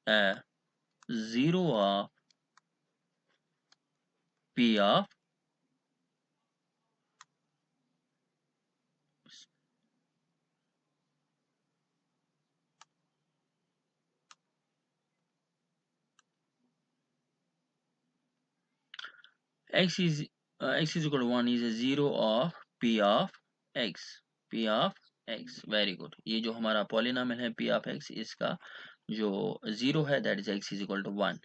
a zero of p of x is x is equal to 1 is a zero of p of x, p of x। Very good. ये जो हमारा पॉलिनॉमियल है p of x, इसका जो zero है that is x is equal to 1।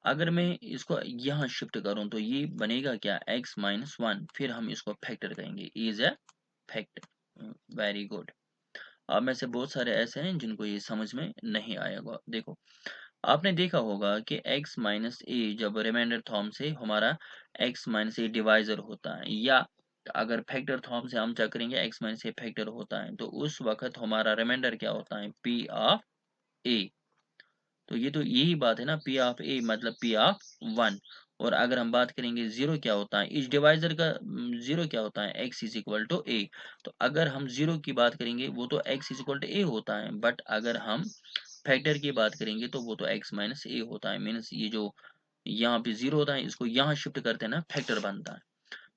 अगर मैं इसको यहाँ शिफ्ट करूँ तो ये बनेगा क्या, x माइनस 1, फिर हम इसको फैक्टर कहेंगे, is a factor. Very good. आप में से बहुत सारे ऐसे हैं जिनको ये समझ में नहीं आएगा। देखो आपने देखा होगा कि x माइनस ए जब रिमाइंडर थॉर्म से हमारा x माइनस ए डिवाइजर होता है, या अगर फैक्टर थॉर्म से हम चेक करेंगे x माइनस ए फैक्टर होता है, तो उस वक्त हमारा रिमाइंडर क्या होता है, p ऑफ a। तो ये तो यही बात है ना, p ऑफ a मतलब p ऑफ 1। और अगर हम बात करेंगे जीरो क्या होता है, इस डिवाइजर का जीरो क्या होता है, x इज इक्वल टू ए। तो अगर हम जीरो की बात करेंगे वो तो x इज इक्वल टू ए होता है, बट अगर हम फैक्टर की बात करेंगे तो वो तो x माइनस ए होता है। मीन्स ये जो यहाँ पे जीरो होता है इसको यहाँ शिफ्ट करते हैं ना, फैक्टर बनता है।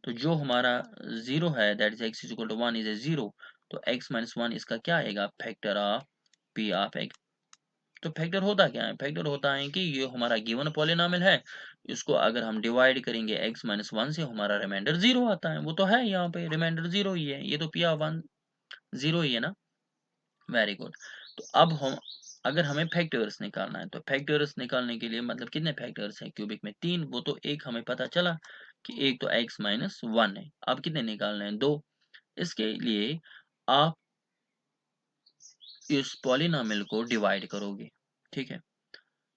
तो जो हमारा जीरो है that is x is equal to one is a zero, तो x माइनस वन इसका क्या आएगा, factor of p of x। तो फैक्टर होता क्या है, फैक्टर होता है कि ये हमारा गिवन पॉलिनॉमियल है, इसको अगर हम डिवाइड करेंगे x माइनस वन से, हमारा रिमाइंडर जीरो आता है। वो तो है यहाँ पे रिमाइंडर जीरो ही है, ये तो p ऑफ वन जीरो ही है ना। Very good. तो अब हम अगर हमें फैक्टर्स निकालना है, तो फैक्टर्स निकालने के लिए मतलब कितने फैक्टर्स हैं क्यूबिक में, तीन। वो तो एक हमें पता चला कि एक तो x माइनस वन है। अब कितने निकालने हैं, दो। इसके लिए आप इस पॉलिनॉमियल को डिवाइड करोगे, ठीक है।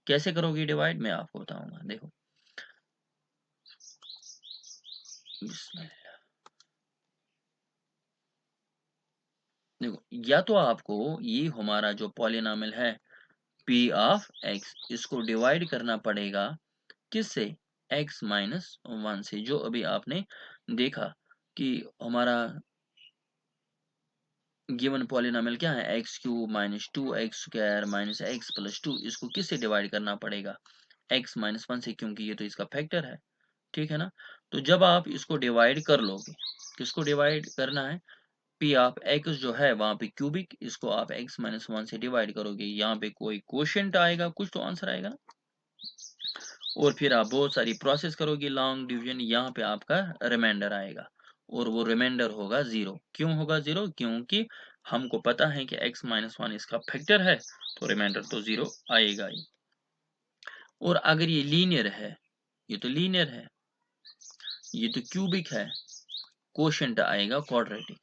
कैसे करोगे डिवाइड, मैं आपको बताऊंगा। देखो देखो, या तो आपको ये हमारा जो पॉलिनॉमियल है p ऑफ x, इसको डिवाइड करना पड़ेगा किससे, x माइनस वन से। जो अभी आपने देखा कि हमारा गिवन पॉलिनॉमियल क्या है, x cube minus two X square minus x plus two. इसको किससे डिवाइड करना पड़ेगा, x माइनस वन से, क्योंकि ये तो इसका फैक्टर है, ठीक है ना। तो जब आप इसको डिवाइड कर लोगे, किसको डिवाइड करना है, p ऑफ x जो है वहां पे क्यूबिक, इसको आप x माइनस वन से डिवाइड करोगे, यहाँ पे कोई क्वोशिएंट आएगा, कुछ तो आंसर आएगा। और फिर आप बहुत सारी प्रोसेस करोगे लॉन्ग डिवीजन, यहाँ पे आपका रिमाइंडर आएगा, और वो रिमाइंडर होगा जीरो। क्यों होगा जीरो, क्योंकि हमको पता है कि x माइनस वन इसका फैक्टर है, तो रिमाइंडर तो जीरो आएगा ही। और अगर ये लीनियर है, ये तो लीनियर है, ये तो क्यूबिक है, क्वोशिएंट आएगा क्वाड्रेटिक।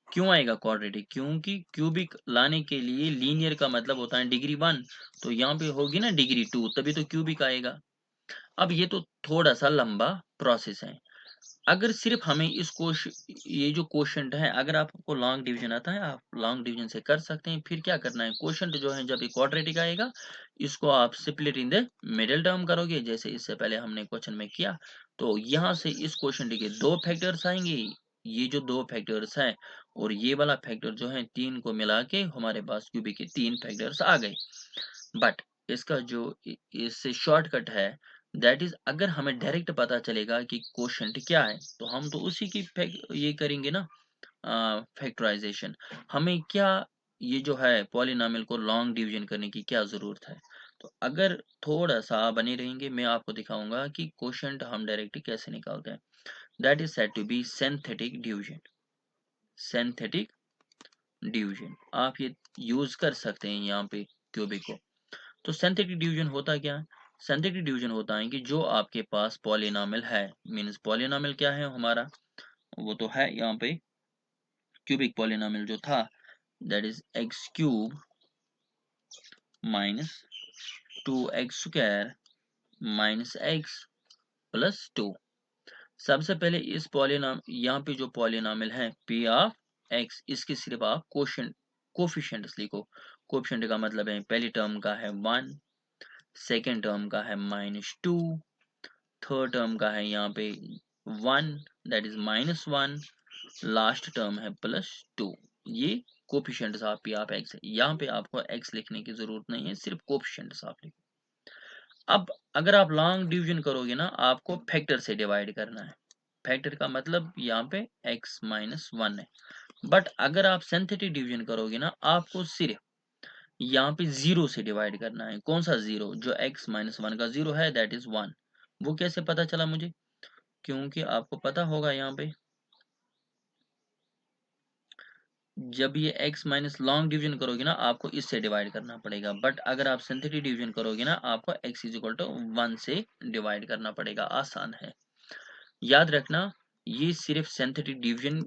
क्यों आएगा क्वाड्रेटिक, क्योंकि क्यूबिक लाने के लिए लीनियर का मतलब होता है डिग्री वन, तो यहाँ पे होगी ना डिग्री टू, तभी तो क्यूबिक आएगा। अब ये तो थोड़ा सा लंबा प्रोसेस है। अगर सिर्फ हमें इस ये जो क्वोशंट है, अगर आपको लॉन्ग डिवीजन आता है आप लॉन्ग डिवीजन से कर सकते हैं। फिर क्या करना है, क्वोशंट जो है जब ये क्वाड्रेटिक आएगा, इसको आप split in the middle term करोगे, जैसे इससे पहले हमने क्वेश्चन में किया। तो यहाँ से इस क्वोशंट के दो फैक्टर्स आएंगे, ये जो दो फैक्टर्स हैं और ये वाला फैक्टर जो है, तीन को मिला के हमारे पास क्यूबिक के तीन फैक्टर्स आ गए। बट इसका जो इससे शॉर्टकट है दैट इज, अगर हमें डायरेक्ट पता चलेगा कि क्वोशंट क्या है, तो हम तो उसी की ये करेंगे ना, फैक्टराइजेशन। हमें क्या, ये जो है पॉलिनॉमियल को लॉन्ग डिवीजन करने की क्या जरूरत है। तो अगर थोड़ा सा बने रहेंगे, मैं आपको दिखाऊंगा कि क्वोशंट हम डायरेक्ट कैसे निकालते हैं। That is said to be synthetic division. Synthetic division आप ये यूज कर सकते हैं यहाँ पे क्यूबिक को। तो सिंथेटिक डिवीजन होता क्या है, सिंथेटिक डिवीजन होता है कि जो आपके पास पॉलिनॉमियल है, मींस पॉलिनॉमियल क्या है हमारा, वो तो है यहाँ पे क्यूबिक पॉलिनॉमियल जो था that is x cube minus two X square minus x plus two. सबसे पहले इस पॉलिनॉम यहाँ पे जो पॉलिनॉमियल है पी ऑफ एक्स, इसके सिर्फ आप कोशेंट कोफिशिएंट्स लिखो। कोफिशिएंट का मतलब है पहली टर्म का है वन, सेकेंड टर्म का है माइनस टू, थर्ड टर्म का है यहाँ पे one that is minus one, last term है प्लस टू। ये कोफिशिएंट्स आप पी ऑफ एक्स है, यहाँ पे आपको एक्स लिखने की जरूरत नहीं है, सिर्फ कोफिशिएंट्स आप लिखो। अब अगर आप लॉन्ग डिवीजन करोगे ना, आपको फैक्टर से डिवाइड करना है। फैक्टर का मतलब यहाँ पे x माइनस वन है। बट अगर आप सिंथेटिक डिवीजन करोगे ना, आपको सिर्फ यहाँ पे जीरो से डिवाइड करना है। कौन सा जीरो, जो x माइनस वन का जीरो है दैट इज वन। वो कैसे पता चला मुझे, क्योंकि आपको पता होगा यहाँ पे जब ये x माइनस लॉन्ग डिवीजन करोगे ना, आपको इससे डिवाइड करना पड़ेगा। बट अगर आप सिंथेटिक डिवीजन करोगे ना, आपको x is equal to one से डिवाइड करना पड़ेगा। आसान है, याद रखना। ये सिर्फ सिंथेटिक डिवीजन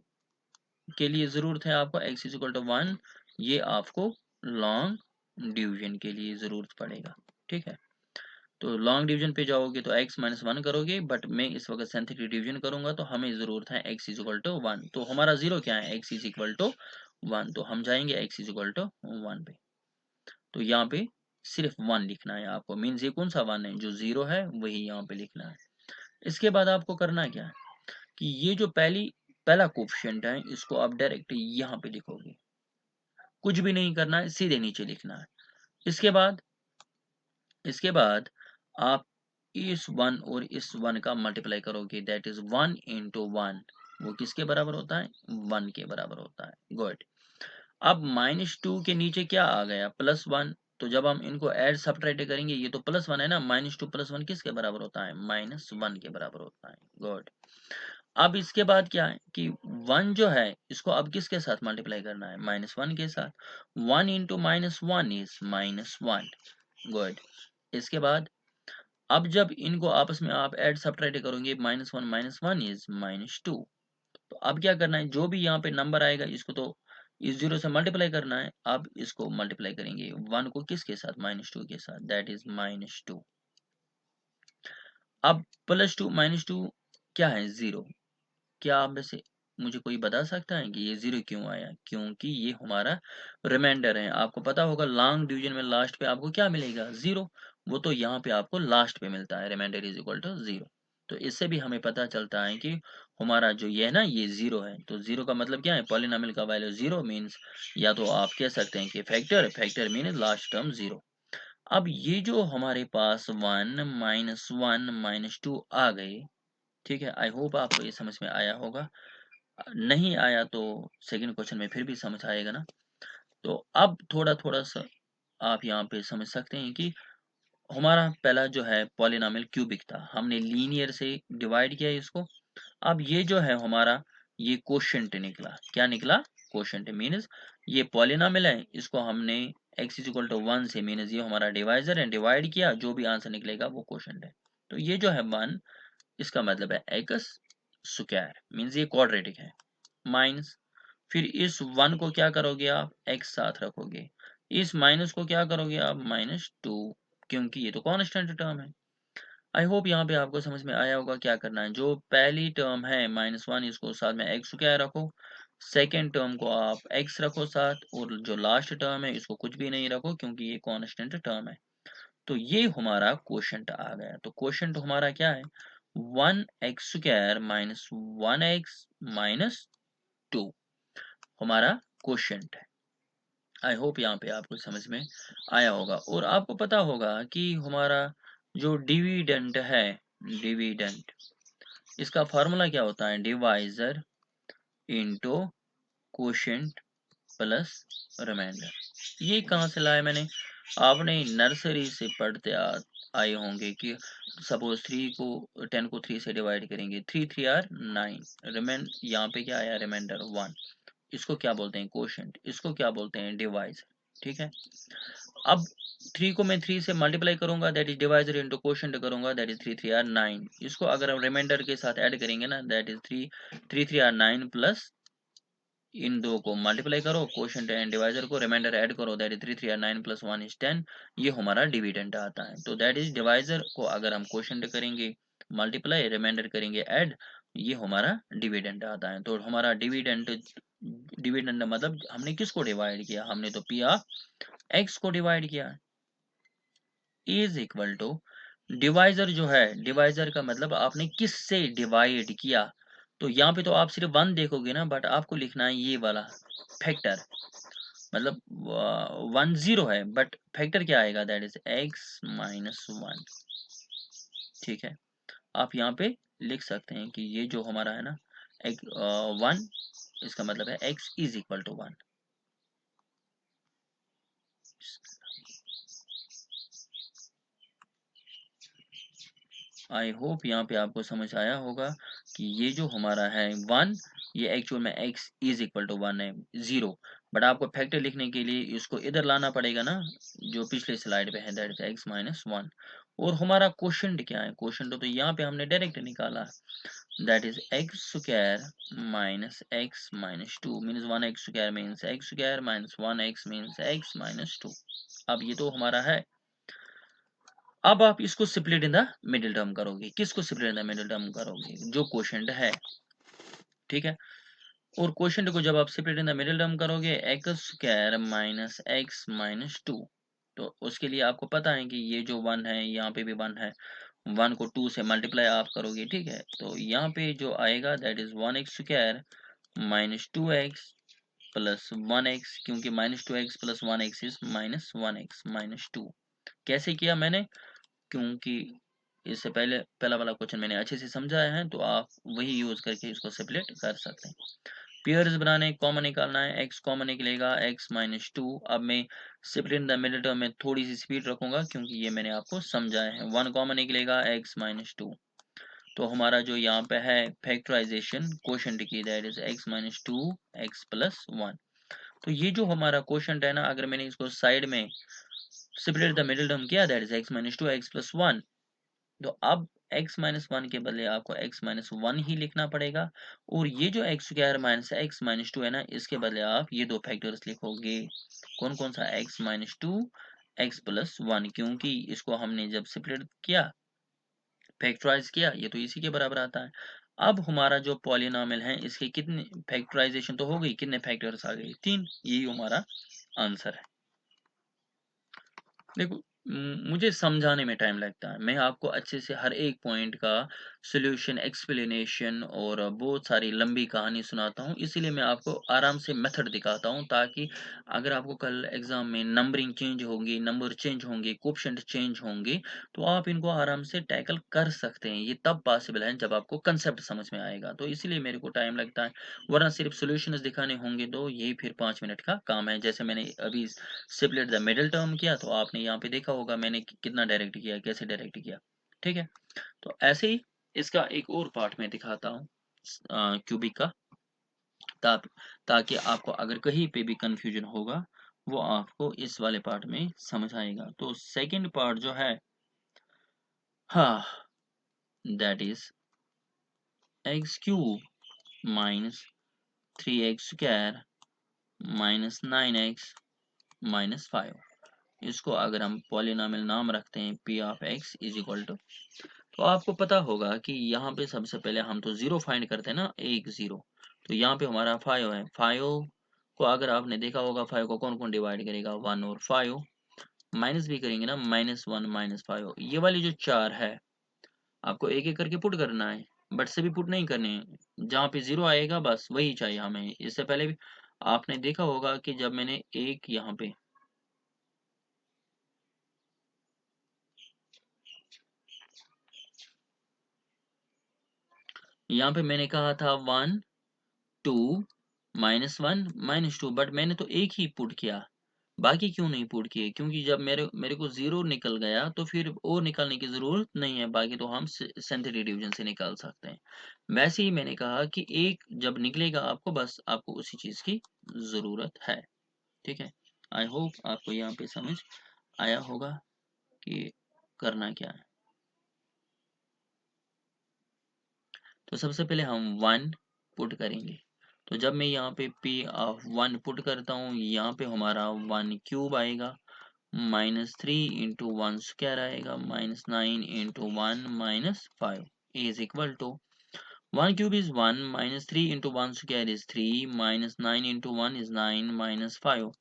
के लिए जरूरत है आपको x is equal to one, ये आपको लॉन्ग डिवीजन के लिए जरूरत पड़ेगा, ठीक है। तो लॉन्ग डिवीजन पे जाओगे तो x माइनस वन करोगे, बट मैं इस वक्त सिंथेटिक डिवीजन करूंगा, तो हमें जरूरत है x is equal to one. तो हमारा जीरो क्या है, x is equal to one, तो हम जाएंगे x is equal to one पे। तो यहाँ पे सिर्फ 1 लिखना है आपको, मीन्स ये कौन सा 1 है, जो 0 है वही यहाँ पे लिखना है। इसके बाद आपको करना क्या है कि ये जो पहला कोफिशिएंट है इसको आप डायरेक्ट यहाँ पे लिखोगे, कुछ भी नहीं करना है, सीधे नीचे लिखना है। इसके बाद आप इस 1 और इस 1 का मल्टीप्लाई करोगे, दैट इज 1 इंटू 1, वो किसके बराबर होता है, 1 के बराबर होता है। गुड। अब -2 के नीचे क्या आ गया, +1, तो जब हम इनको ऐड सब्ट्रैक्ट करेंगे, ये तो +1 है ना, -2 + 1 किसके बराबर होता है, -1 के बराबर होता है। गुड। अब इसके बाद क्या है कि 1 जो है इसको अब किसके साथ मल्टीप्लाई करना है, -1 के साथ। 1 इंटू -1 इज -1। गुड। इसके बाद अब जब इनको आपस में आप ऐड सब्ट्रैक्ट करोगे, -1 इज -2। तो अब क्या करना है, जो भी यहाँ पे नंबर आएगा इसको तो इस 0 से मल्टीप्लाई करना है। अब इसको मल्टीप्लाई करेंगे 1 को किसके साथ, -2 के साथ, दैट इज -2। अब +2 -2 क्या है, 0। क्या आप में से मुझे कोई बता सकता है कि ये 0 क्यों आया, क्योंकि ये हमारा रिमाइंडर है। आपको पता होगा लॉन्ग डिवीजन में लास्ट पे आपको क्या मिलेगा, 0। वो तो यहाँ पे आपको लास्ट पे मिलता है, रिमाइंडर इज इक्वल टू 0। तो इससे भी हमें पता चलता है कि हमारा जो ये है ना, ये 0 है। तो 0 का मतलब क्या है, पॉलिनोमियल का वैल्यू 0 मीन्स, या तो आप कह सकते हैं कि factor, factor mean last term 0। अब ये जो हमारे पास 1 -1 -2 आ गए, ठीक है। आई होप आपको ये समझ में आया होगा। नहीं आया तो सेकंड क्वेश्चन में फिर भी समझ आएगा ना। तो अब थोड़ा थोड़ा सा आप यहाँ पे समझ सकते हैं कि हमारा पहला जो है पॉलिनोमियल क्यूबिक था, हमने लीनियर से डिवाइड किया इसको। अब ये जो है हमारा, ये क्वोशिएंट निकला, क्या निकला, क्वोशिएंट मीन्स ये पॉलिनोमियल है, इसको हमने x इज इक्वल टू 1 से, मीन्स ये हमारा डिवाइजर है, डिवाइड किया, जो भी आंसर निकलेगा वो क्वोशिएंट है। तो ये जो है 1, इसका मतलब है एक्स स्क्वायर, मीन्स ये क्वाड्रेटिक है। माइनस, फिर इस 1 को क्या करोगे आप, x साथ रखोगे, इस माइनस को क्या करोगे आप, -2, क्योंकि ये तो कांस्टेंट टर्म है। आई होप यहाँ पे आपको समझ में आया होगा क्या करना है। जो पहली टर्म है -1, इसको साथ में x स्क्वायर रखो, सेकेंड टर्म को आप x रखो साथ, और जो लास्ट टर्म है इसको कुछ भी नहीं रखो क्योंकि ये कांस्टेंट टर्म है। तो ये हमारा क्वोशंट आ गया। तो क्वोशंट हमारा क्या है, 1x² माइनस 1x माइनस 2 हमारा क्वोशंट है। आई होप यहाँ पे आपको समझ में आया होगा। और आपको पता होगा कि हमारा जो डिविडेंड है, डिविडेंड, इसका फार्मूला क्या होता है, divisor into quotient plus remainder. ये कहाँ से लाया मैंने, आपने नर्सरी से पढ़ते आए होंगे कि सपोज 3 को 10 को 3 से डिवाइड करेंगे, 3 3 आर 9, रिमाइंड यहाँ पे क्या आया, रिमाइंडर 1। इसको क्या बोलते हैं, क्वोशंट, इसको क्या बोलते हैं, डिवाइजर। ठीक है। अब 3 को मैं 3 से मल्टीप्लाई करूंगा, that is divisor into quotient करूंगा, दैट इज 3 3 आर 9। इसको अगर हम रिमाइंडर के साथ ऐड करेंगे ना, दैट इज 3 3 3 आर 9 प्लस, इन दो को मल्टीप्लाई करो, क्वोशंट एंड डिवाइजर को, रिमाइंडर ऐड करो, that is 3 3 are 9 plus 1 is 10। ये हमारा डिविडेंड आता है। तो दैट इज डिवाइजर को अगर हम क्वोशंट करेंगे मल्टीप्लाई, रिमाइंडर करेंगे ऐड, ये हमारा डिविडेंड आता है। तो हमारा डिविडेंड, डिविडेंड मतलब हमने किसको डिवाइड किया, हमने तो पी ऑफ एक्स को डिवाइड किया, इज इक्वल टू, डिवाइजर जो है, डिवाइजर का मतलब आपने किस से डिवाइड किया। तो यहाँ पे तो आप सिर्फ 1 देखोगे ना, बट आपको लिखना है ये वाला फैक्टर, मतलब 1 0 है, बट फैक्टर क्या आएगा, दैट इज x माइनस 1। ठीक है। आप यहाँ पे लिख सकते हैं कि ये जो हमारा है ना, एक 1, इसका मतलब है x is equal to 1। I hope यहाँ पे आपको समझ आया होगा कि ये जो हमारा है 1, ये एक्चुअल में x इज इक्वल टू 1 है, 0। बट आपको फैक्टर लिखने के लिए इसको इधर लाना पड़ेगा ना, जो पिछले स्लाइड पे है, दैट इज x माइनस 1। और हमारा क्वोशंट क्या है, क्वोशंट तो यहाँ पे हमने डायरेक्ट निकाला, that is x square minus x minus 2, means 1x square means x square minus 1x means x minus 2। अब ये तो हमारा है। अब आप इसको split in the middle term करोगे, किसको split in the middle term करोगे, जो क्वोशंट है। ठीक है। और क्वोशंट को जब आप split in the middle term करोगे, x square minus x minus 2, तो उसके लिए आपको पता है कि ये जो 1 है यहाँ पे भी 1 है, 1 को 2 से मल्टीप्लाई आप करोगे, ठीक है। तो यहाँ पे जो आएगा that is 1x square minus 2x plus 1x, क्योंकि minus 2x plus 1x is minus 1x minus 2। कैसे किया मैंने, क्योंकि इससे पहले पहला वाला क्वेश्चन मैंने अच्छे से समझाया है, तो आप वही यूज करके इसको सेपरेट कर सकते हैं। पेयर्स बनाने, कॉमन निकालना है, x कॉमन निकलेगा x माइनस 2। अब मैं सेपरेट द मिडिल टर्म में थोड़ी सी स्पीड रखूंगा क्योंकि ये मैंने आपको समझाया है। 1 कॉमन निकलेगा x माइनस 2। तो हमारा जो यहाँ पे है फैक्टराइजेशन क्वोशंट की, that is x minus 2 x plus 1। तो ये जो हमारा क्वोशंट है ना, अगर मैंने इसको साइड में सेपरेट द मिडिल टर्म किया, that is x minus 2 x plus 1। तो अब x माइनस 1 के बदले आपको x माइनस 1 ही लिखना पड़ेगा, और ये जो x square minus x minus 2 है ना, इसके बदले आप ये दो फैक्टर्स लिखोगे। कौन कौन सा, x माइनस 2 x प्लस 1, क्योंकि इसको हमने जब सेपरेट किया, फैक्टराइज किया, ये तो इसी के बराबर आता है। अब हमारा जो पॉलिनॉमियल है इसके कितने फैक्टराइजेशन तो हो गई, कितने फैक्टर्स आ गए, 3। यही हमारा आंसर है। देखो, मुझे समझाने में टाइम लगता है, मैं आपको अच्छे से हर एक पॉइंट का सॉल्यूशन, एक्सप्लेनेशन और बहुत सारी लंबी कहानी सुनाता हूँ, इसीलिए मैं आपको आराम से मेथड दिखाता हूँ, ताकि अगर आपको कल एग्जाम में नंबरिंग चेंज होगी, नंबर चेंज होंगे, कोएफिशिएंट चेंज होंगे, तो आप इनको आराम से टैकल कर सकते हैं। ये तब पॉसिबल है जब आपको कंसेप्ट समझ में आएगा, तो इसीलिए मेरे को टाइम लगता है, वरना सिर्फ सॉल्यूशंस दिखाने होंगे तो यही फिर 5 मिनट का काम है। जैसे मैंने अभी स्प्लिट द मिडिल टर्म किया, तो आपने यहाँ पे देखा होगा मैंने कितना डायरेक्ट किया, कैसे डायरेक्ट किया, ठीक है। तो ऐसे ही इसका एक और पार्ट में दिखाता हूँ क्यूबिक का, ता, ताकि आपको अगर कहीं पे भी कंफ्यूजन होगा वो आपको इस वाले पार्ट में समझ आएगा। तो सेकंड पार्ट जो है, हाँ, that is x cube minus 3x square minus 9x minus 5। इसको अगर हम पॉलिनॉमियल नाम रखते हैं p of x is equal to, तो आपको पता होगा कि यहाँ पे सबसे पहले हम तो जीरो फाइंड करते हैं ना, एक जीरो। तो यहाँ पे हमारा 5 है, 5 को अगर आपने देखा होगा 5 को कौन कौन डिवाइड करेगा, 1 और 5। माइनस भी करेंगे ना, -1 -5। ये वाली जो 4 है, आपको एक एक करके पुट करना है, बट से भी पुट नहीं करने हैं, जहाँ पे जीरो आएगा बस वही चाहिए हमें। इससे पहले भी आपने देखा होगा कि जब मैंने एक यहाँ पे मैंने कहा था 1 2 -1 -2, बट मैंने तो एक ही पुट किया, बाकी क्यों नहीं पुट किए, क्योंकि जब मेरे मेरे को जीरो निकल गया तो फिर और निकालने की जरूरत नहीं है, बाकी तो हम सिंथेटिक डिवीजन से निकाल सकते हैं। वैसे ही मैंने कहा कि एक जब निकलेगा आपको, बस आपको उसी चीज की जरूरत है, ठीक है। आई होप आपको यहाँ पे समझ आया होगा कि करना क्या है। तो सबसे पहले हम 1 पुट करेंगे, तो जब मैं यहाँ पे p ऑफ 1 पुट करता हूँ, यहाँ पे हमारा 1 क्यूब आएगा, -3 इंटू 1 स्क्वायर आएगा, -9 into 1 -5 is equal to 1 cube is 1, -3 into 1 square is 3, -9 into 1 is 9 -5।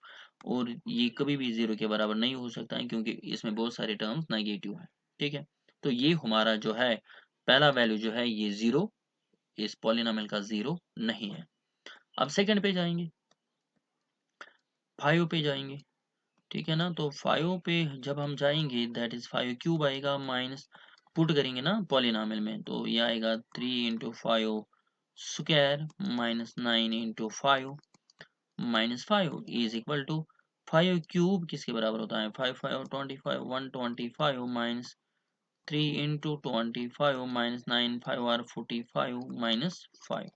और ये कभी भी जीरो के बराबर नहीं हो सकता है, क्योंकि इसमें बहुत सारे टर्म्स नेगेटिव है, ठीक है। तो ये हमारा जो है पहला वैल्यू जो है ये जीरो, इस पॉलिनोमियल का जीरो नहीं है। अब सेकंड पे जाएंगे, 5 पे जाएंगे, ठीक है ना। तो 5 पे जब हम जाएंगे, दैट इज 5 क्यूब आएगा, माइनस पुट करेंगे ना पॉलिनोमियल में, तो ये आएगा 3 into 5 square -9 into 5 -5 is equal to 5 cube किसके बराबर होता है, 5 5 25 125 minus 3 into 25 -9 5 are 45 -5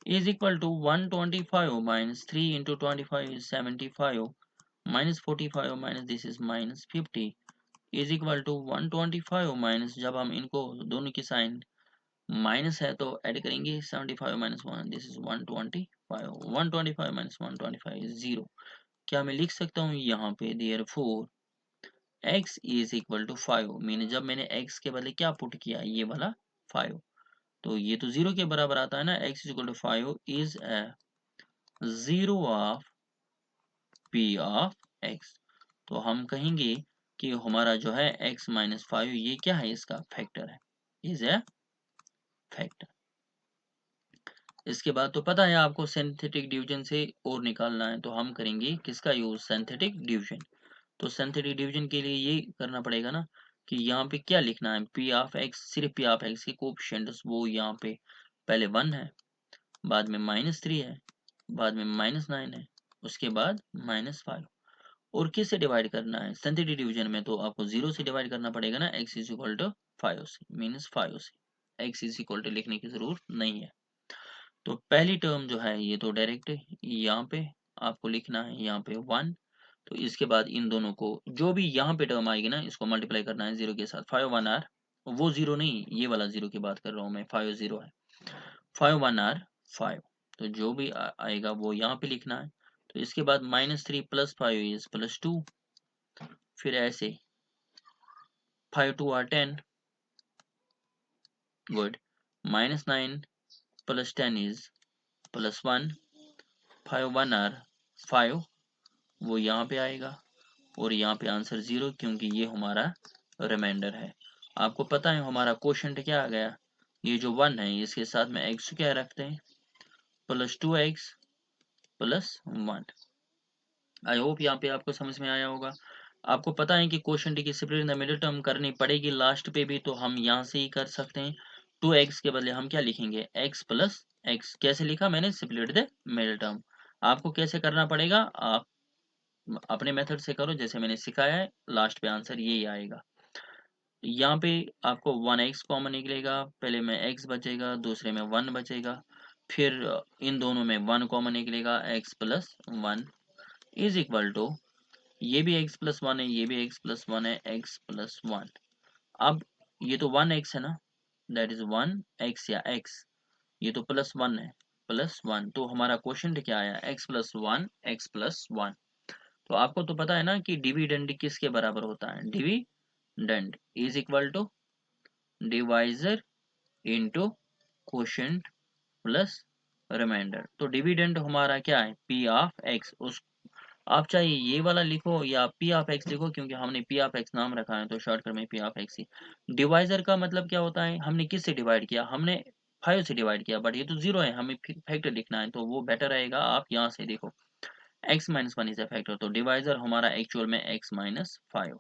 is equal to 125 minus 3 into 25 is 75 minus 45 minus this is minus 50 is equal to 125 minus, जब हम इनको दोनों की साइन माइनस है तो ऐड करेंगे, 75 minus 1 this is 125, 125 minus 125 is 0। क्या मैं लिख सकता हूँ यहाँ पे, therefore x is equal to 5, mean जब मैंने x के बदले क्या पुट किया, ये वाला 5, तो ये तो जीरो के बराबर आता है ना, x is equal to 5 is a zero of p of x। तो हम कहेंगे कि हमारा जो है x माइनस 5 ये क्या है, इसका फैक्टर है, इज ए फैक्टर। इसके बाद तो पता है आपको सिंथेटिक डिवीजन से और निकालना है, तो हम करेंगे किसका यूज, सिंथेटिक डिवीजन। तो सिंथेटिक डिवीजन के लिए ये करना पड़ेगा ना कि यहाँ पे क्या लिखना है, पी ऑफ एक्स, सिर्फ पी ऑफ एक्स के कोएफिशिएंट्स वो यहाँ पे पहले 1 है, बाद में -3 है, बाद में -9 है, उसके बाद -5। और किससे डिवाइड करना है सिंथेटिक डिवीजन में, तो आपको 0 से डिवाइड करना पड़ेगा ना, x इज इक्वल टू 5 से, मीन्स 5 से, x इज इक्वल टू लिखने की जरूरत नहीं है। तो पहली टर्म जो है ये तो डायरेक्ट यहाँ पे आपको लिखना है, यहाँ पे 1। तो इसके बाद इन दोनों को, जो भी यहाँ पे टर्म आएगी ना, इसको मल्टीप्लाई करना है 0 के साथ। 5 1 आर, वो 0 नहीं, ये वाला 0 की बात कर रहा हूँ मैं, 5 0 है, 5 1 आर 5। तो जो भी आएगा वो यहाँ पे लिखना है। तो इसके बाद -3 + 5 इज +2, फिर ऐसे 5 2 आर 10, गुड, -9 + 10 इज +1, 5 1 आर 5, वो यहाँ पे आएगा, और यहाँ पे आंसर 0, क्योंकि ये हमारा रिमाइंडर है। आपको पता है हमारा क्वोशंट क्या आ गया, ये जो 1 है इसके साथ में x क्या रखते हैं, +2x + 1। आई होप यहाँ पे आपको समझ में आया होगा। आपको पता है कि क्वोशंट की split in the middle term करनी पड़ेगी लास्ट पे भी, तो हम यहाँ से ही कर सकते हैं। 2x के बदले हम क्या लिखेंगे, x + x। कैसे लिखा मैंने, स्प्लिट द मिडिल टर्म। आपको कैसे करना पड़ेगा, आप अपने मेथड से करो जैसे मैंने सिखाया है, लास्ट पे आंसर यही आएगा। यहाँ पे आपको 1x कॉमन निकलेगा, पहले में x बचेगा, दूसरे में 1 बचेगा, फिर इन दोनों में 1 कॉमन निकलेगा, x + 1 इज इक्वल टू, ये भी x + 1 है, ये भी x + 1 है, x + 1। अब ये तो 1x है ना, दैट इज 1x या x, ये तो +1 है, +1, तो हमारा क्वोशंट क्या आया, x + 1, x + 1। तो आपको तो पता है ना कि डिविडेंड किसके बराबर होता है, dividend is equal to divisor into quotient plus remainder. तो डिविडेंड हमारा क्या है, पी ऑफ एक्स। उस आप चाहे ये वाला लिखो या पी ऑफ एक्स लिखो, क्योंकि हमने पी ऑफ एक्स नाम रखा है तो शॉर्टकट में P of x he. Divisor का मतलब क्या होता है, हमने किस से डिवाइड किया, हमने 5 से डिवाइड किया, बट ये तो 0 है, हमें फैक्टर लिखना है, तो वो बेटर रहेगा आप यहाँ से देखो, x - 1 इज अ फैक्टर, तो डिवाइजर हमारा एक्चुअल में x - 5 है।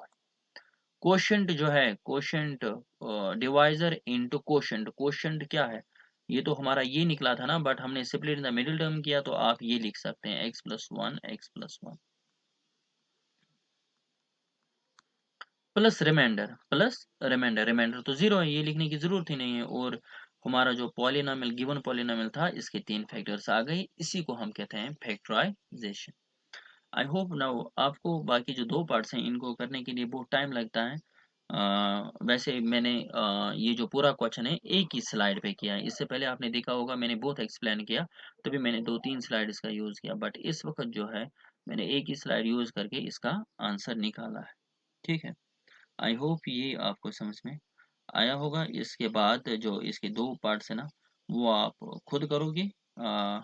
क्वोशंट जो है, quotient divisor into quotient, quotient क्या है, ये तो हमारा ये निकला था ना, बट हमने split in the middle term किया, तो आप ये लिख सकते हैं x + 1, x + 1 plus remainder, reminder तो 0 है, ये लिखने की जरूरत ही नहीं है। और हमारा जो पॉलिनोमियल, गिवन पॉलिनोमियल था, इसके 3 फैक्टर्स आ गए, इसी को हम कहते हैं फैक्टराइजेशन। आई होप नाउ आपको बाकी जो 2 पार्ट्स हैं इनको करने के लिए बहुत टाइम लगता है। वैसे मैंने ये जो पूरा क्वेश्चन है एक ही स्लाइड पे किया है, इससे पहले आपने देखा होगा मैंने बहुत एक्सप्लेन किया, तभी मैंने 2-3 स्लाइड इसका यूज़ किया, बट इस वक्त जो है मैंने एक ही स्लाइड यूज़ करके इसका आंसर निकाला है। ठीक है, आई होप ये आपको समझ में आया होगा। इसके बाद जो इसके 2 पार्ट्स है ना, वो आप खुद करोगे। अ,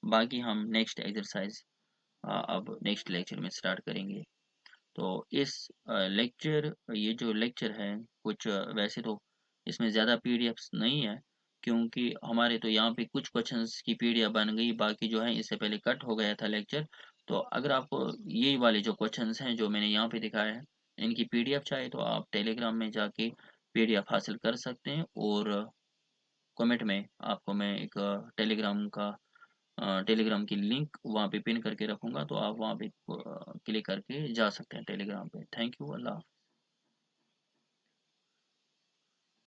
बाकी हम नेक्स्ट एक्सरसाइज अब नेक्स्ट लेक्चर में स्टार्ट करेंगे। तो इस लेक्चर, ये जो लेक्चर है कुछ वैसे तो इसमें ज़्यादा पीडीएफ्स नहीं है, क्योंकि हमारे तो यहाँ पे कुछ क्वेश्चंस की पीडीएफ बन गई, बाकी जो है इससे पहले कट हो गया था लेक्चर। तो अगर आपको ये वाले जो क्वेश्चंस हैं जो मैंने यहाँ पे दिखाया है, इनकी पीडीएफ चाहिए, तो आप टेलीग्राम में जाके पीडीएफ हासिल कर सकते हैं, और कमेंट में आपको मैं एक टेलीग्राम की लिंक वहाँ पे पिन करके रखूँगा, तो आप वहाँ पे क्लिक करके जा सकते हैं टेलीग्राम पे। Thank you, Allah.